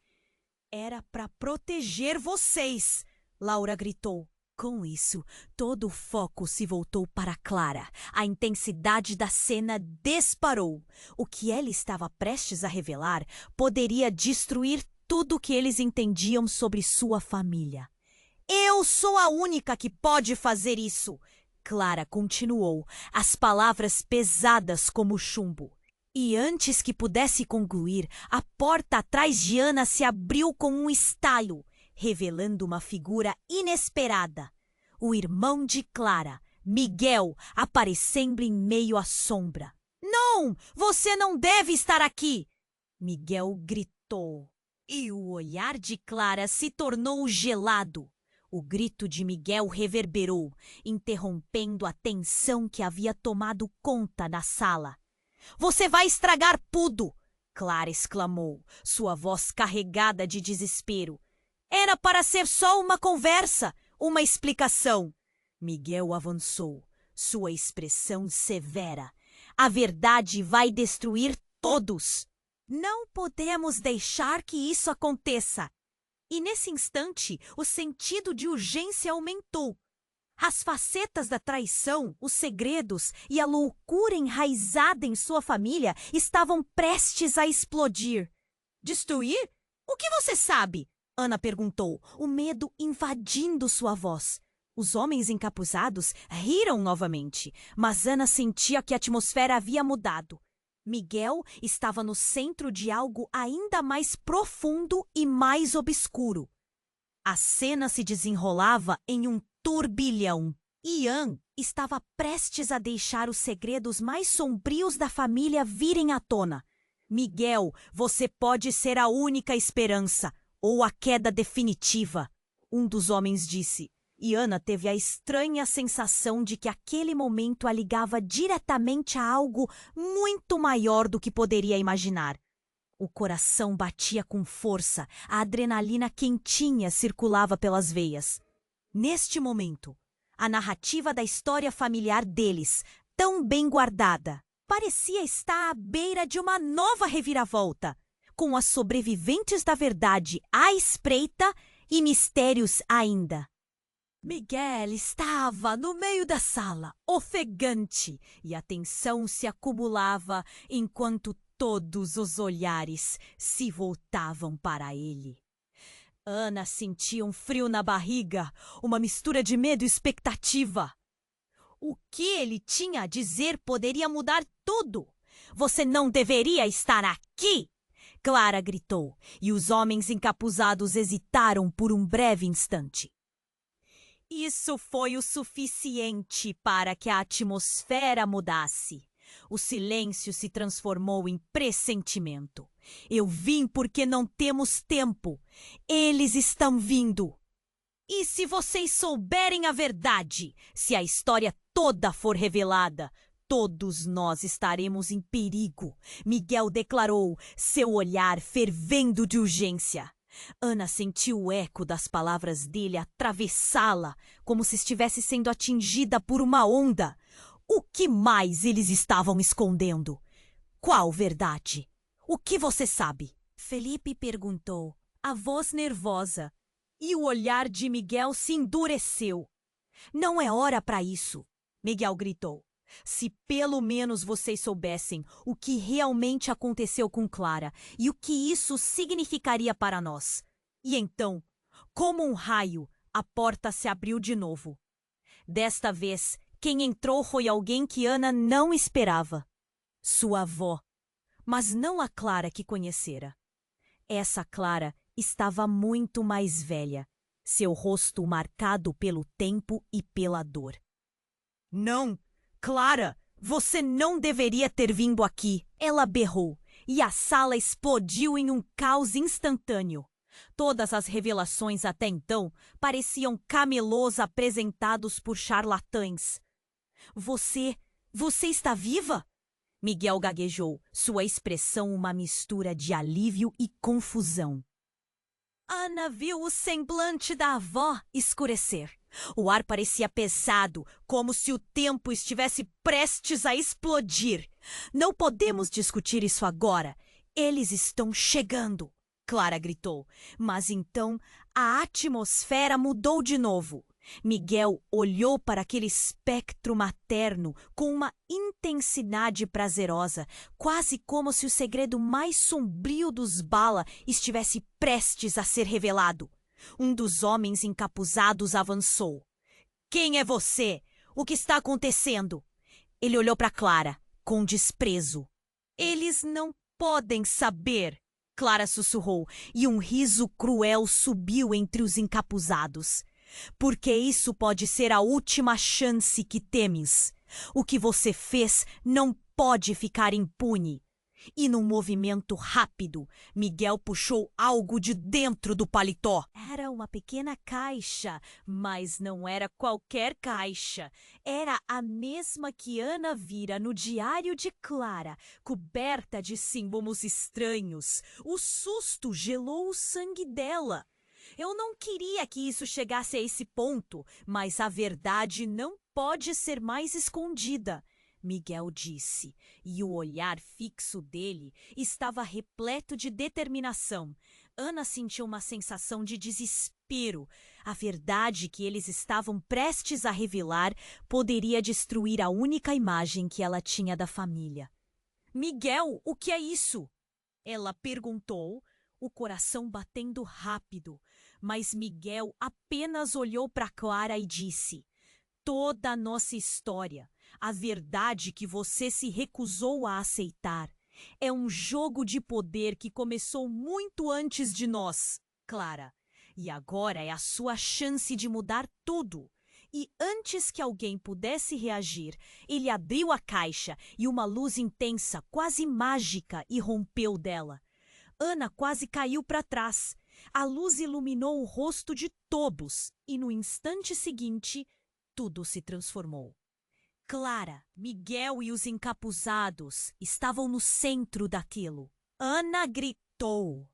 Era para proteger vocês, Laura gritou. Com isso, todo o foco se voltou para Clara. A intensidade da cena disparou. O que ela estava prestes a revelar poderia destruir tudo o que eles entendiam sobre sua família. Eu sou a única que pode fazer isso, Clara continuou, as palavras pesadas como chumbo. E antes que pudesse concluir, a porta atrás de Ana se abriu com um estalo, revelando uma figura inesperada. O irmão de Clara, Miguel, aparecendo em meio à sombra. Não! Você não deve estar aqui! Miguel gritou. E o olhar de Clara se tornou gelado. O grito de Miguel reverberou, interrompendo a tensão que havia tomado conta da sala. Você vai estragar tudo! Clara exclamou, sua voz carregada de desespero. Era para ser só uma conversa, uma explicação. Miguel avançou, sua expressão severa. A verdade vai destruir todos. Não podemos deixar que isso aconteça. E nesse instante, o sentido de urgência aumentou. As facetas da traição, os segredos e a loucura enraizada em sua família estavam prestes a explodir. Destruir? O que você sabe? Ana perguntou, o medo invadindo sua voz. Os homens encapuzados riram novamente, mas Ana sentia que a atmosfera havia mudado. Miguel estava no centro de algo ainda mais profundo e mais obscuro. A cena se desenrolava em um turbilhão. Ian estava prestes a deixar os segredos mais sombrios da família virem à tona. Miguel, você pode ser a única esperança, ou a queda definitiva, um dos homens disse. E Ana teve a estranha sensação de que aquele momento a ligava diretamente a algo muito maior do que poderia imaginar. O coração batia com força, a adrenalina quentinha circulava pelas veias. Neste momento, a narrativa da história familiar deles, tão bem guardada, parecia estar à beira de uma nova reviravolta, com as sobreviventes da verdade à espreita e mistérios ainda. Miguel estava no meio da sala, ofegante, e a tensão se acumulava enquanto todos os olhares se voltavam para ele. Ana sentia um frio na barriga, uma mistura de medo e expectativa. O que ele tinha a dizer poderia mudar tudo. Você não deveria estar aqui! Clara gritou, e os homens encapuzados hesitaram por um breve instante. Isso foi o suficiente para que a atmosfera mudasse. O silêncio se transformou em pressentimento. Eu vim porque não temos tempo. Eles estão vindo. E se vocês souberem a verdade, se a história toda for revelada, todos nós estaremos em perigo, Miguel declarou, seu olhar fervendo de urgência. Ana sentiu o eco das palavras dele atravessá-la, como se estivesse sendo atingida por uma onda. O que mais eles estavam escondendo? Qual verdade? O que você sabe? Felipe perguntou, a voz nervosa, e o olhar de Miguel se endureceu. Não é hora para isso, Miguel gritou. Se pelo menos vocês soubessem o que realmente aconteceu com Clara e o que isso significaria para nós. E então, como um raio, a porta se abriu de novo. Desta vez, quem entrou foi alguém que Ana não esperava. Sua avó, mas não a Clara que conhecera. Essa Clara estava muito mais velha, seu rosto marcado pelo tempo e pela dor. Não! Clara, você não deveria ter vindo aqui, ela berrou, e a sala explodiu em um caos instantâneo. Todas as revelações até então pareciam camelôs apresentados por charlatães. Você está viva? Miguel gaguejou, sua expressão uma mistura de alívio e confusão. Ana viu o semblante da avó escurecer. O ar parecia pesado, como se o tempo estivesse prestes a explodir. Não podemos discutir isso agora. Eles estão chegando, Clara gritou. Mas então a atmosfera mudou de novo. Miguel olhou para aquele espectro materno com uma intensidade prazerosa, quase como se o segredo mais sombrio dos Bala estivesse prestes a ser revelado. Um dos homens encapuzados avançou. Quem é você? O que está acontecendo? Ele olhou para Clara, com desprezo. Eles não podem saber, Clara sussurrou, e um riso cruel subiu entre os encapuzados. Porque isso pode ser a última chance que temes. O que você fez não pode ficar impune. E num movimento rápido, Miguel puxou algo de dentro do paletó. Era uma pequena caixa, mas não era qualquer caixa. Era a mesma que Ana vira no diário de Clara, coberta de símbolos estranhos. O susto gelou o sangue dela. Eu não queria que isso chegasse a esse ponto, mas a verdade não pode ser mais escondida, Miguel disse, e o olhar fixo dele estava repleto de determinação. Ana sentiu uma sensação de desespero. A verdade que eles estavam prestes a revelar poderia destruir a única imagem que ela tinha da família. Miguel, o que é isso? Ela perguntou, o coração batendo rápido. Mas Miguel apenas olhou para Clara e disse: toda a nossa história, a verdade que você se recusou a aceitar, é um jogo de poder que começou muito antes de nós, Clara. E agora é a sua chance de mudar tudo. E antes que alguém pudesse reagir, ele abriu a caixa e uma luz intensa, quase mágica, irrompeu dela. Ana quase caiu para trás. A luz iluminou o rosto de todos e, no instante seguinte, tudo se transformou. Clara, Miguel e os encapuzados estavam no centro daquilo. Ana gritou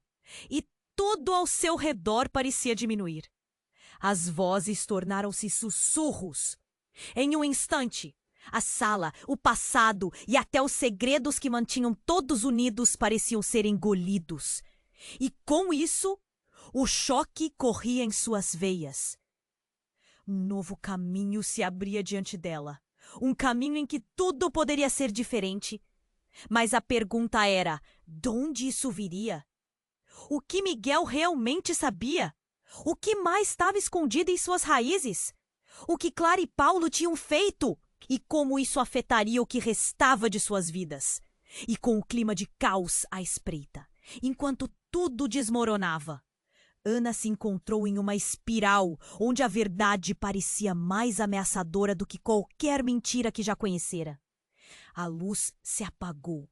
e tudo ao seu redor parecia diminuir. As vozes tornaram-se sussurros. Em um instante, a sala, o passado e até os segredos que mantinham todos unidos pareciam ser engolidos. E com isso, o choque corria em suas veias. Um novo caminho se abria diante dela. Um caminho em que tudo poderia ser diferente. Mas a pergunta era, de onde isso viria? O que Miguel realmente sabia? O que mais estava escondido em suas raízes? O que Clara e Paulo tinham feito? E como isso afetaria o que restava de suas vidas? E com o clima de caos à espreita, enquanto tudo desmoronava, Ana se encontrou em uma espiral onde a verdade parecia mais ameaçadora do que qualquer mentira que já conhecera. A luz se apagou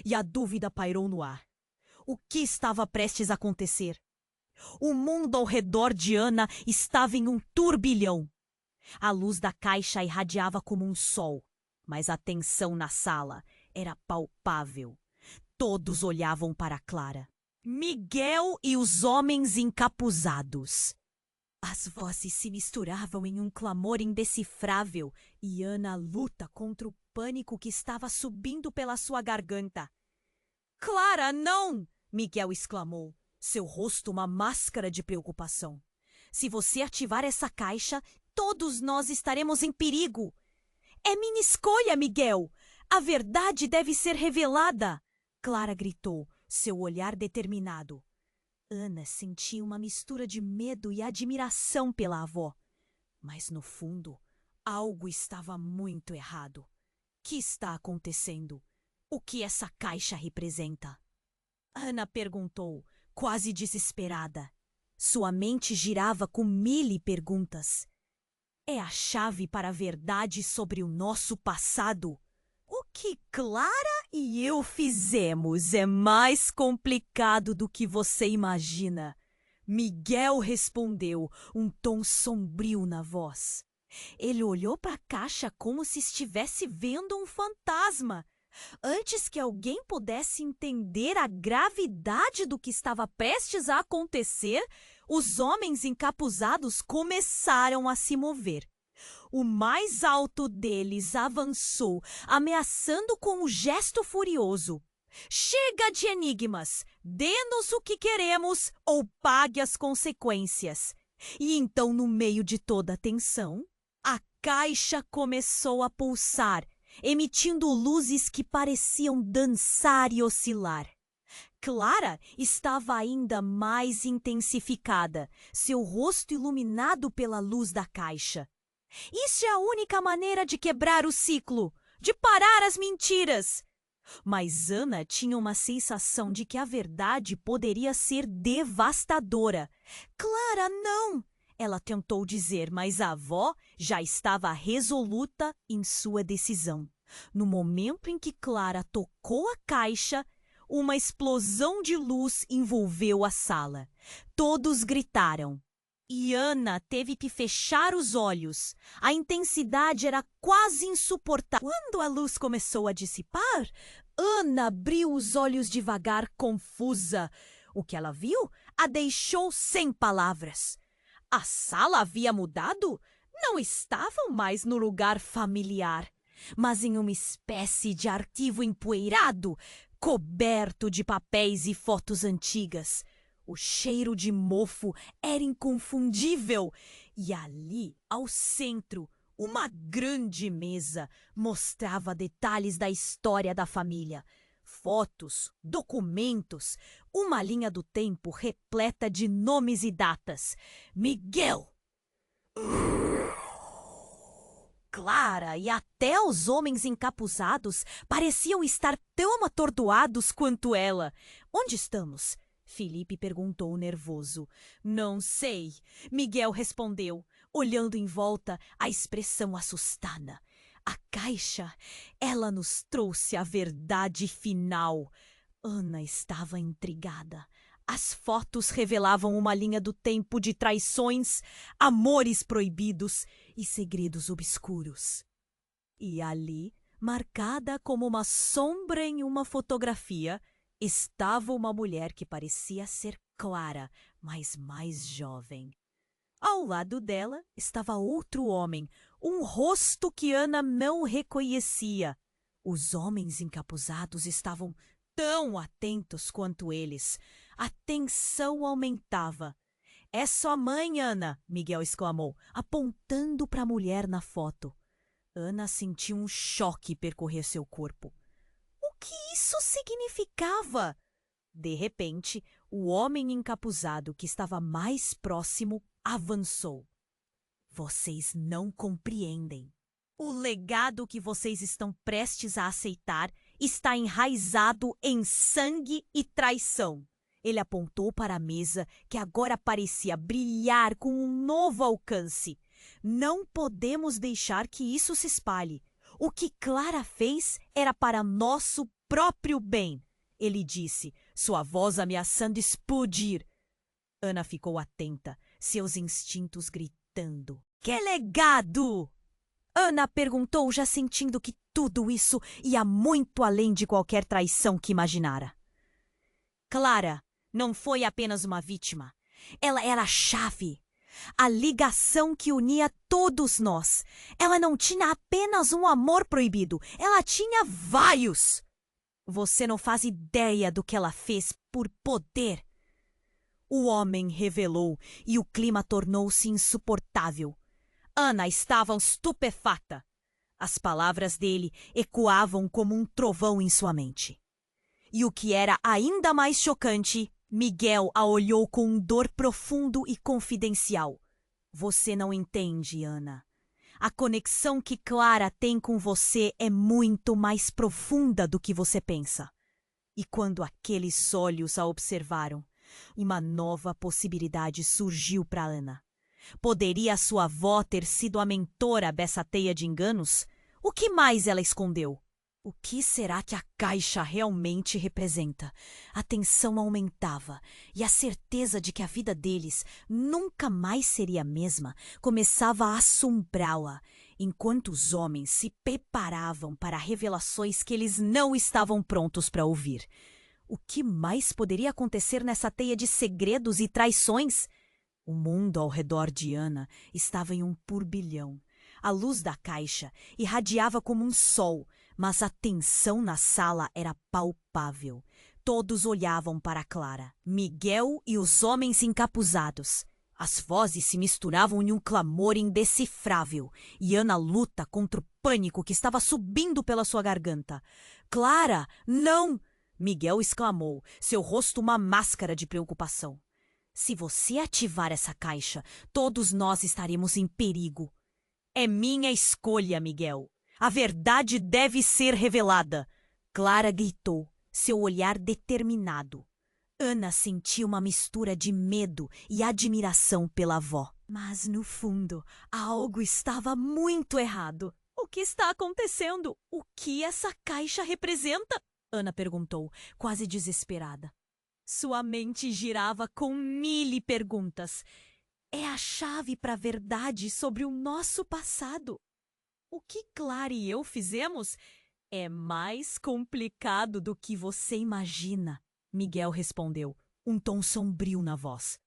e a dúvida pairou no ar. O que estava prestes a acontecer? O mundo ao redor de Ana estava em um turbilhão. A luz da caixa irradiava como um sol, mas a tensão na sala era palpável. Todos olhavam para Clara. Miguel e os homens encapuzados. As vozes se misturavam em um clamor indecifrável e Ana luta contra o pânico que estava subindo pela sua garganta. Clara, não! Miguel exclamou, seu rosto uma máscara de preocupação. Se você ativar essa caixa, todos nós estaremos em perigo. É minha escolha, Miguel! A verdade deve ser revelada! Clara gritou, seu olhar determinado. Ana sentia uma mistura de medo e admiração pela avó. Mas, no fundo, algo estava muito errado. Que está acontecendo? O que essa caixa representa? Ana perguntou, quase desesperada. Sua mente girava com 1000 perguntas. É a chave para a verdade sobre o nosso passado? O que Clara e eu fizemos é mais complicado do que você imagina. Miguel respondeu, um tom sombrio na voz. Ele olhou para a caixa como se estivesse vendo um fantasma. Antes que alguém pudesse entender a gravidade do que estava prestes a acontecer, os homens encapuzados começaram a se mover. O mais alto deles avançou, ameaçando com um gesto furioso. Chega de enigmas! Dê-nos o que queremos ou pague as consequências. E então, no meio de toda a tensão, a caixa começou a pulsar, emitindo luzes que pareciam dançar e oscilar. Clara estava ainda mais intensificada, seu rosto iluminado pela luz da caixa. Isso é a única maneira de quebrar o ciclo, de parar as mentiras. Mas Ana tinha uma sensação de que a verdade poderia ser devastadora. Clara, não! Ela tentou dizer, mas a avó já estava resoluta em sua decisão. No momento em que Clara tocou a caixa, uma explosão de luz envolveu a sala. Todos gritaram. E Ana teve que fechar os olhos. A intensidade era quase insuportável. Quando a luz começou a dissipar, Ana abriu os olhos devagar, confusa. O que ela viu a deixou sem palavras. A sala havia mudado? Não estavam mais no lugar familiar, mas em uma espécie de arquivo empoeirado, coberto de papéis e fotos antigas. O cheiro de mofo era inconfundível e ali, ao centro, uma grande mesa mostrava detalhes da história da família. Fotos, documentos, uma linha do tempo repleta de nomes e datas. Miguel, Clara e até os homens encapuzados pareciam estar tão atordoados quanto ela. Onde estamos? Felipe perguntou nervoso. Não sei, Miguel respondeu, olhando em volta, a expressão assustada. A caixa, ela nos trouxe a verdade final. Ana estava intrigada. As fotos revelavam uma linha do tempo de traições, amores proibidos e segredos obscuros. E ali, marcada como uma sombra em uma fotografia, estava uma mulher que parecia ser Clara, mas mais jovem. Ao lado dela estava outro homem, um rosto que Ana não reconhecia. Os homens encapuzados estavam tão atentos quanto eles. A tensão aumentava. É sua mãe, Ana, Miguel exclamou, apontando para a mulher na foto. Ana sentiu um choque percorrer seu corpo. O que isso significava? De repente, o homem encapuzado que estava mais próximo avançou. Vocês não compreendem. O legado que vocês estão prestes a aceitar está enraizado em sangue e traição. Ele apontou para a mesa, que agora parecia brilhar com um novo alcance. Não podemos deixar que isso se espalhe. O que Clara fez era para nosso próprio bem, ele disse, sua voz ameaçando explodir. Ana ficou atenta, seus instintos gritando. Que legado? Ana perguntou, já sentindo que tudo isso ia muito além de qualquer traição que imaginara. Clara não foi apenas uma vítima. Ela era a chave, a ligação que unia todos nós. Ela não tinha apenas um amor proibido, ela tinha vários. Você não faz ideia do que ela fez por poder. O homem revelou e o clima tornou-se insuportável. Ana estava estupefata. As palavras dele ecoavam como um trovão em sua mente. E o que era ainda mais chocante, Miguel a olhou com um dor profundo e confidencial. Você não entende, Ana. A conexão que Clara tem com você é muito mais profunda do que você pensa. E quando aqueles olhos a observaram, uma nova possibilidade surgiu para Ana. Poderia sua avó ter sido a mentora dessa teia de enganos? O que mais ela escondeu? O que será que a caixa realmente representa? A tensão aumentava e a certeza de que a vida deles nunca mais seria a mesma começava a assombrá-la. enquanto os homens se preparavam para revelações que eles não estavam prontos para ouvir. O que mais poderia acontecer nessa teia de segredos e traições? O mundo ao redor de Ana estava em um turbilhão. A luz da caixa irradiava como um sol, mas a tensão na sala era palpável. Todos olhavam para Clara, Miguel e os homens encapuzados. As vozes se misturavam em um clamor indecifrável, e Ana luta contra o pânico que estava subindo pela sua garganta. Clara, não! Miguel exclamou, seu rosto uma máscara de preocupação. Se você ativar essa caixa, todos nós estaremos em perigo. É minha escolha, Miguel. A verdade deve ser revelada. Clara gritou, seu olhar determinado. Ana sentia uma mistura de medo e admiração pela avó. Mas, no fundo, algo estava muito errado. O que está acontecendo? O que essa caixa representa? Ana perguntou, quase desesperada. Sua mente girava com 1000 perguntas. É a chave para a verdade sobre o nosso passado. O que Clara e eu fizemos é mais complicado do que você imagina, Miguel respondeu, um tom sombrio na voz.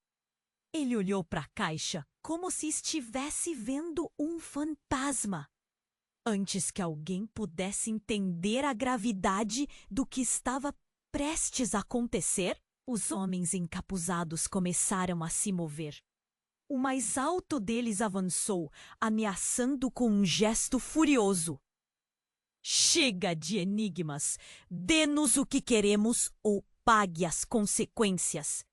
Ele olhou para a caixa como se estivesse vendo um fantasma. Antes que alguém pudesse entender a gravidade do que estava prestes a acontecer, os homens encapuzados começaram a se mover. O mais alto deles avançou, ameaçando com um gesto furioso. Chega de enigmas! Dê-nos o que queremos ou pague as consequências.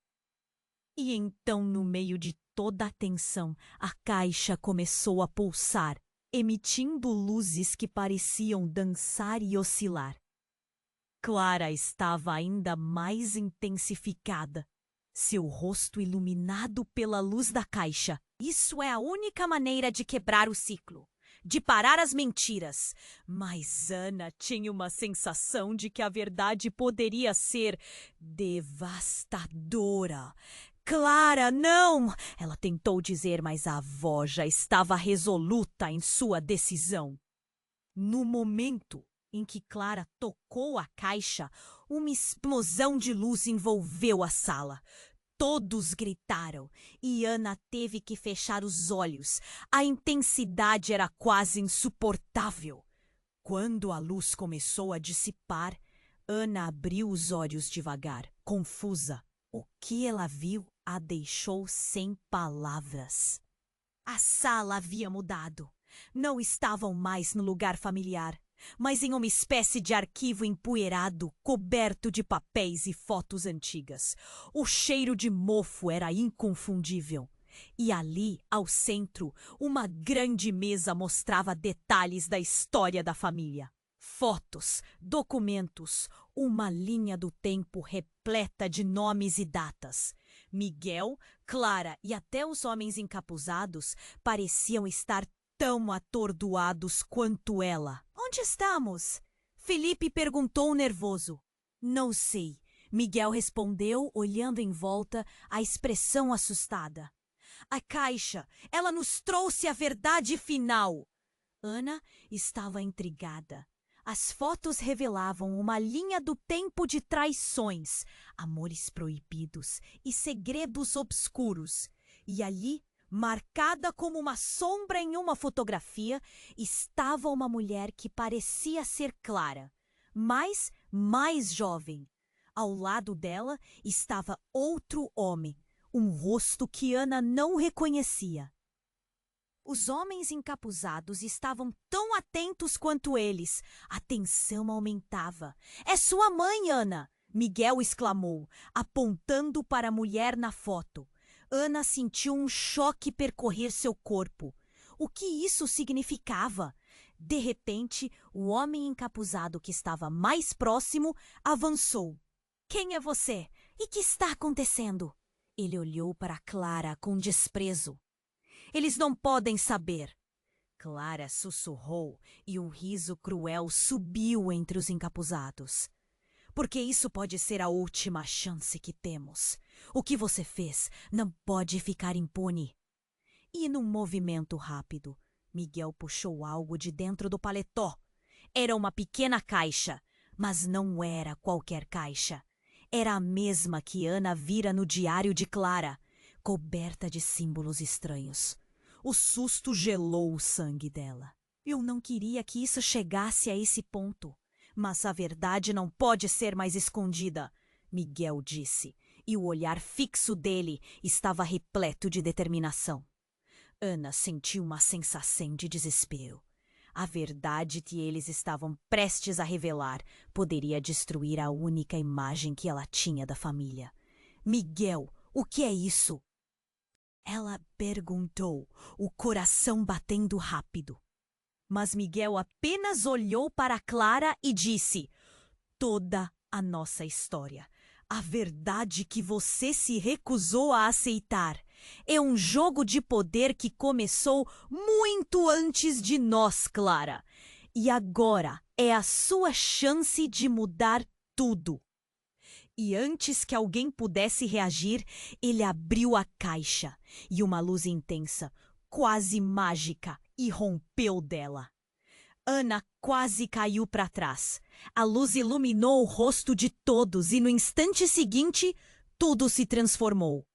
E então, no meio de toda a tensão, a caixa começou a pulsar, emitindo luzes que pareciam dançar e oscilar. Clara estava ainda mais intensificada, seu rosto iluminado pela luz da caixa. Isso é a única maneira de quebrar o ciclo, de parar as mentiras. Mas Ana tinha uma sensação de que a verdade poderia ser devastadora. Clara, não! Ela tentou dizer, mas a avó já estava resoluta em sua decisão. No momento em que Clara tocou a caixa, uma explosão de luz envolveu a sala. Todos gritaram e Ana teve que fechar os olhos. A intensidade era quase insuportável. Quando a luz começou a dissipar, Ana abriu os olhos devagar, confusa. O que ela viu a deixou sem palavras. A sala havia mudado. Não estavam mais no lugar familiar, mas em uma espécie de arquivo empoeirado, coberto de papéis e fotos antigas. O cheiro de mofo era inconfundível. E ali, ao centro, uma grande mesa mostrava detalhes da história da família. Fotos, documentos, uma linha do tempo repleta de nomes e datas. Miguel, Clara e até os homens encapuzados pareciam estar tão atordoados quanto ela. Onde estamos? Felipe perguntou nervoso. Não sei, Miguel respondeu, olhando em volta, a expressão assustada. A caixa, ela nos trouxe a verdade final. Ana estava intrigada. As fotos revelavam uma linha do tempo de traições, amores proibidos e segredos obscuros. E ali, marcada como uma sombra em uma fotografia, estava uma mulher que parecia ser Clara, mas mais jovem. Ao lado dela estava outro homem, um rosto que Ana não reconhecia. Os homens encapuzados estavam tão atentos quanto eles. A tensão aumentava. É sua mãe, Ana! Miguel exclamou, apontando para a mulher na foto. Ana sentiu um choque percorrer seu corpo. O que isso significava? De repente, o homem encapuzado que estava mais próximo avançou. Quem é você? E que está acontecendo? Ele olhou para Clara com desprezo. Eles não podem saber. Clara sussurrou e um riso cruel subiu entre os encapuzados. Porque isso pode ser a última chance que temos. O que você fez não pode ficar impune. E num movimento rápido, Miguel puxou algo de dentro do paletó. Era uma pequena caixa, mas não era qualquer caixa. Era a mesma que Ana vira no diário de Clara, coberta de símbolos estranhos. O susto gelou o sangue dela. Eu não queria que isso chegasse a esse ponto. Mas a verdade não pode ser mais escondida, Miguel disse, e o olhar fixo dele estava repleto de determinação. Ana sentiu uma sensação de desespero. A verdade que eles estavam prestes a revelar poderia destruir a única imagem que ela tinha da família. Miguel, o que é isso? Ela perguntou, o coração batendo rápido. Mas Miguel apenas olhou para Clara e disse: toda a nossa história. A verdade que você se recusou a aceitar. É um jogo de poder que começou muito antes de nós, Clara. E agora é a sua chance de mudar tudo. E antes que alguém pudesse reagir, ele abriu a caixa e uma luz intensa, quase mágica, irrompeu dela. Ana quase caiu para trás. A luz iluminou o rosto de todos e no instante seguinte, tudo se transformou.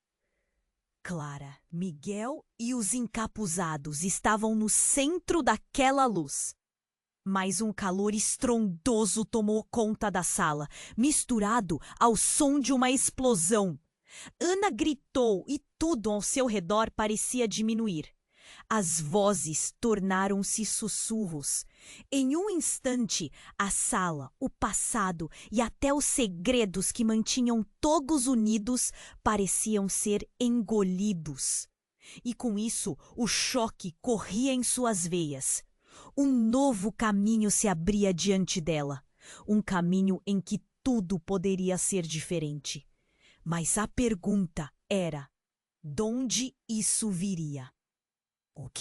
Clara, Miguel e os encapuzados estavam no centro daquela luz. Mas um calor estrondoso tomou conta da sala, misturado ao som de uma explosão. Ana gritou e tudo ao seu redor parecia diminuir. As vozes tornaram-se sussurros. Em um instante, a sala, o passado e até os segredos que mantinham todos unidos pareciam ser engolidos. E com isso, o choque corria em suas veias. Um novo caminho se abria diante dela. Um caminho em que tudo poderia ser diferente. Mas a pergunta era: de onde isso viria?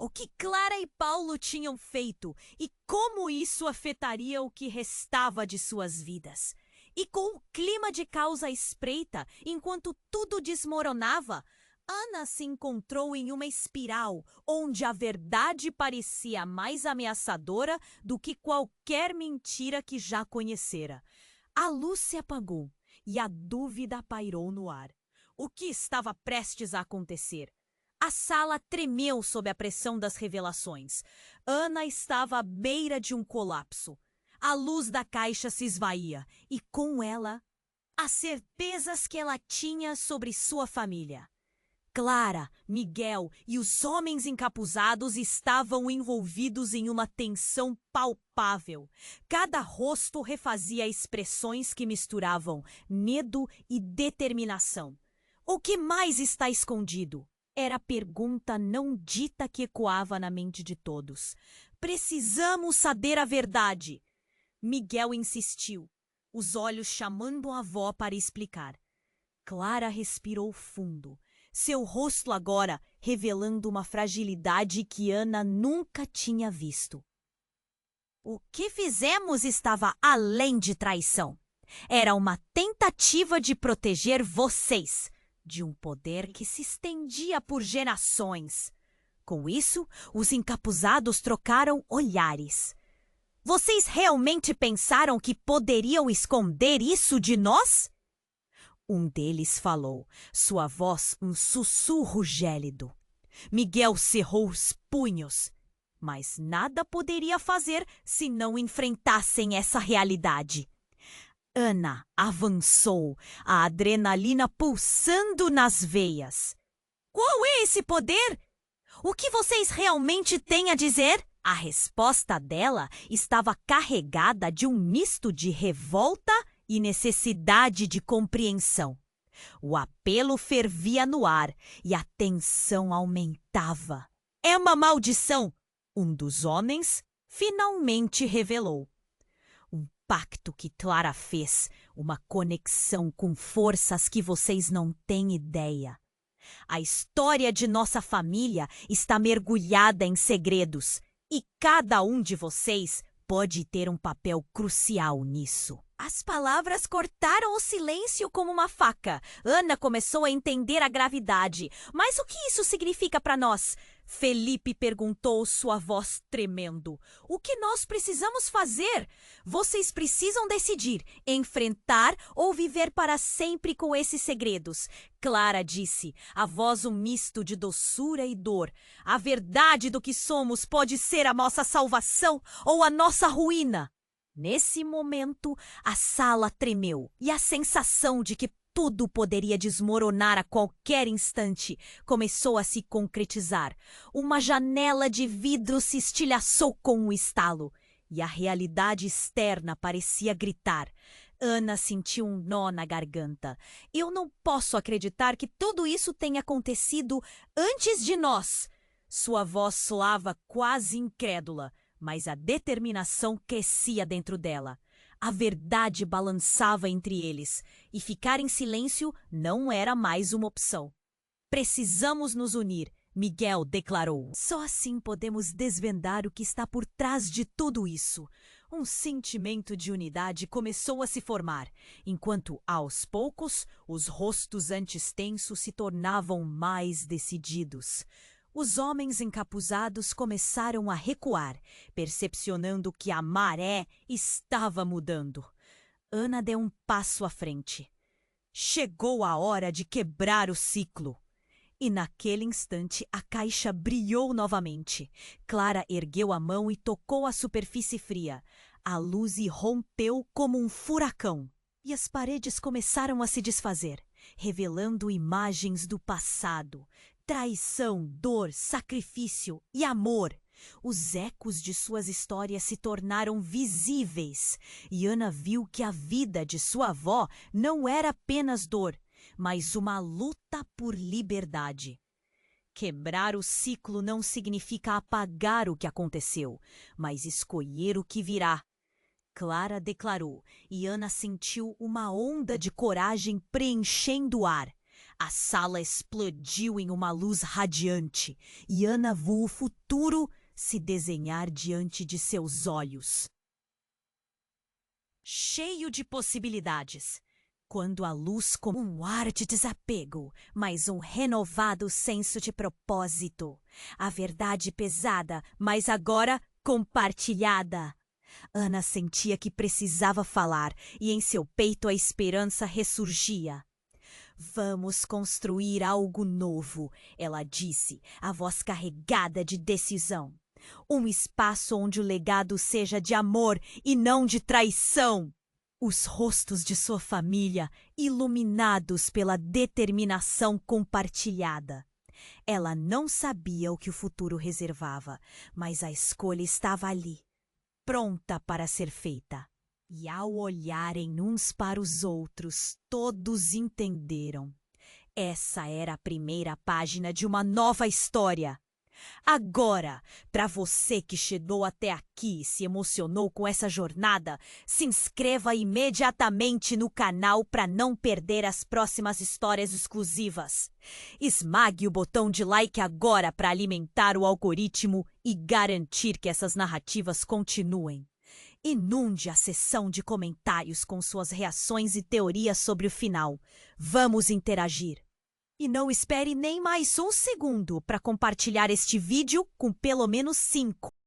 O que Clara e Paulo tinham feito e como isso afetaria o que restava de suas vidas. E com o clima de caos à espreita, enquanto tudo desmoronava, Ana se encontrou em uma espiral onde a verdade parecia mais ameaçadora do que qualquer mentira que já conhecera. A luz se apagou e a dúvida pairou no ar. O que estava prestes a acontecer? A sala tremeu sob a pressão das revelações. Ana estava à beira de um colapso. A luz da caixa se esvaía e, com ela, as certezas que ela tinha sobre sua família. Clara, Miguel e os homens encapuzados estavam envolvidos em uma tensão palpável. Cada rosto refazia expressões que misturavam medo e determinação. O que mais está escondido? Era a pergunta não dita que ecoava na mente de todos. Precisamos saber a verdade. Miguel insistiu, os olhos chamando a avó para explicar. Clara respirou fundo, seu rosto agora revelando uma fragilidade que Ana nunca tinha visto. O que fizemos estava além de traição. Era uma tentativa de proteger vocês de um poder que se estendia por gerações. Com isso, os encapuzados trocaram olhares. Vocês realmente pensaram que poderiam esconder isso de nós? Um deles falou, sua voz um sussurro gélido. Miguel cerrou os punhos, mas nada poderia fazer se não enfrentassem essa realidade. Ana avançou, a adrenalina pulsando nas veias. Qual é esse poder? O que vocês realmente têm a dizer? A resposta dela estava carregada de um misto de revolta e necessidade de compreensão. O apelo fervia no ar e a tensão aumentava. É uma maldição, um dos homens finalmente revelou. Pacto que Clara fez, uma conexão com forças que vocês não têm ideia. A história de nossa família está mergulhada em segredos e cada um de vocês pode ter um papel crucial nisso. As palavras cortaram o silêncio como uma faca. Ana começou a entender a gravidade. Mas o que isso significa para nós? Felipe perguntou, sua voz tremendo. O que nós precisamos fazer? Vocês precisam decidir, enfrentar ou viver para sempre com esses segredos. Clara disse, a voz um misto de doçura e dor. A verdade do que somos pode ser a nossa salvação ou a nossa ruína. Nesse momento, a sala tremeu e a sensação de que tudo poderia desmoronar a qualquer instante começou a se concretizar. Uma janela de vidro se estilhaçou com um estalo e a realidade externa parecia gritar. Ana sentiu um nó na garganta. Eu não posso acreditar que tudo isso tenha acontecido antes de nós. Sua voz soava quase incrédula, mas a determinação crescia dentro dela. A verdade balançava entre eles, e ficar em silêncio não era mais uma opção. Precisamos nos unir, Miguel declarou. Só assim podemos desvendar o que está por trás de tudo isso. Um sentimento de unidade começou a se formar, enquanto, aos poucos, os rostos antes tensos se tornavam mais decididos. Os homens encapuzados começaram a recuar, percepcionando que a maré estava mudando. Ana deu um passo à frente. Chegou a hora de quebrar o ciclo. E naquele instante a caixa brilhou novamente. Clara ergueu a mão e tocou a superfície fria. A luz irrompeu como um furacão. E as paredes começaram a se desfazer, revelando imagens do passado. Traição, dor, sacrifício e amor. Os ecos de suas histórias se tornaram visíveis e Ana viu que a vida de sua avó não era apenas dor, mas uma luta por liberdade. Quebrar o ciclo não significa apagar o que aconteceu, mas escolher o que virá. Clara declarou e Ana sentiu uma onda de coragem preenchendo o ar. A sala explodiu em uma luz radiante e Ana viu o futuro se desenhar diante de seus olhos. Cheio de possibilidades. Quando a luz como um ar de desapego, mas um renovado senso de propósito. A verdade pesada, mas agora compartilhada. Ana sentia que precisava falar e em seu peito a esperança ressurgia. Vamos construir algo novo, ela disse, a voz carregada de decisão. Um espaço onde o legado seja de amor e não de traição. Os rostos de sua família iluminados pela determinação compartilhada. Ela não sabia o que o futuro reservava, mas a escolha estava ali, pronta para ser feita. E ao olharem uns para os outros, todos entenderam. Essa era a primeira página de uma nova história. Agora, para você que chegou até aqui e se emocionou com essa jornada, se inscreva imediatamente no canal para não perder as próximas histórias exclusivas. Esmague o botão de like agora para alimentar o algoritmo e garantir que essas narrativas continuem. Inunde a seção de comentários com suas reações e teorias sobre o final. Vamos interagir. E não espere nem mais um segundo para compartilhar este vídeo com pelo menos 5.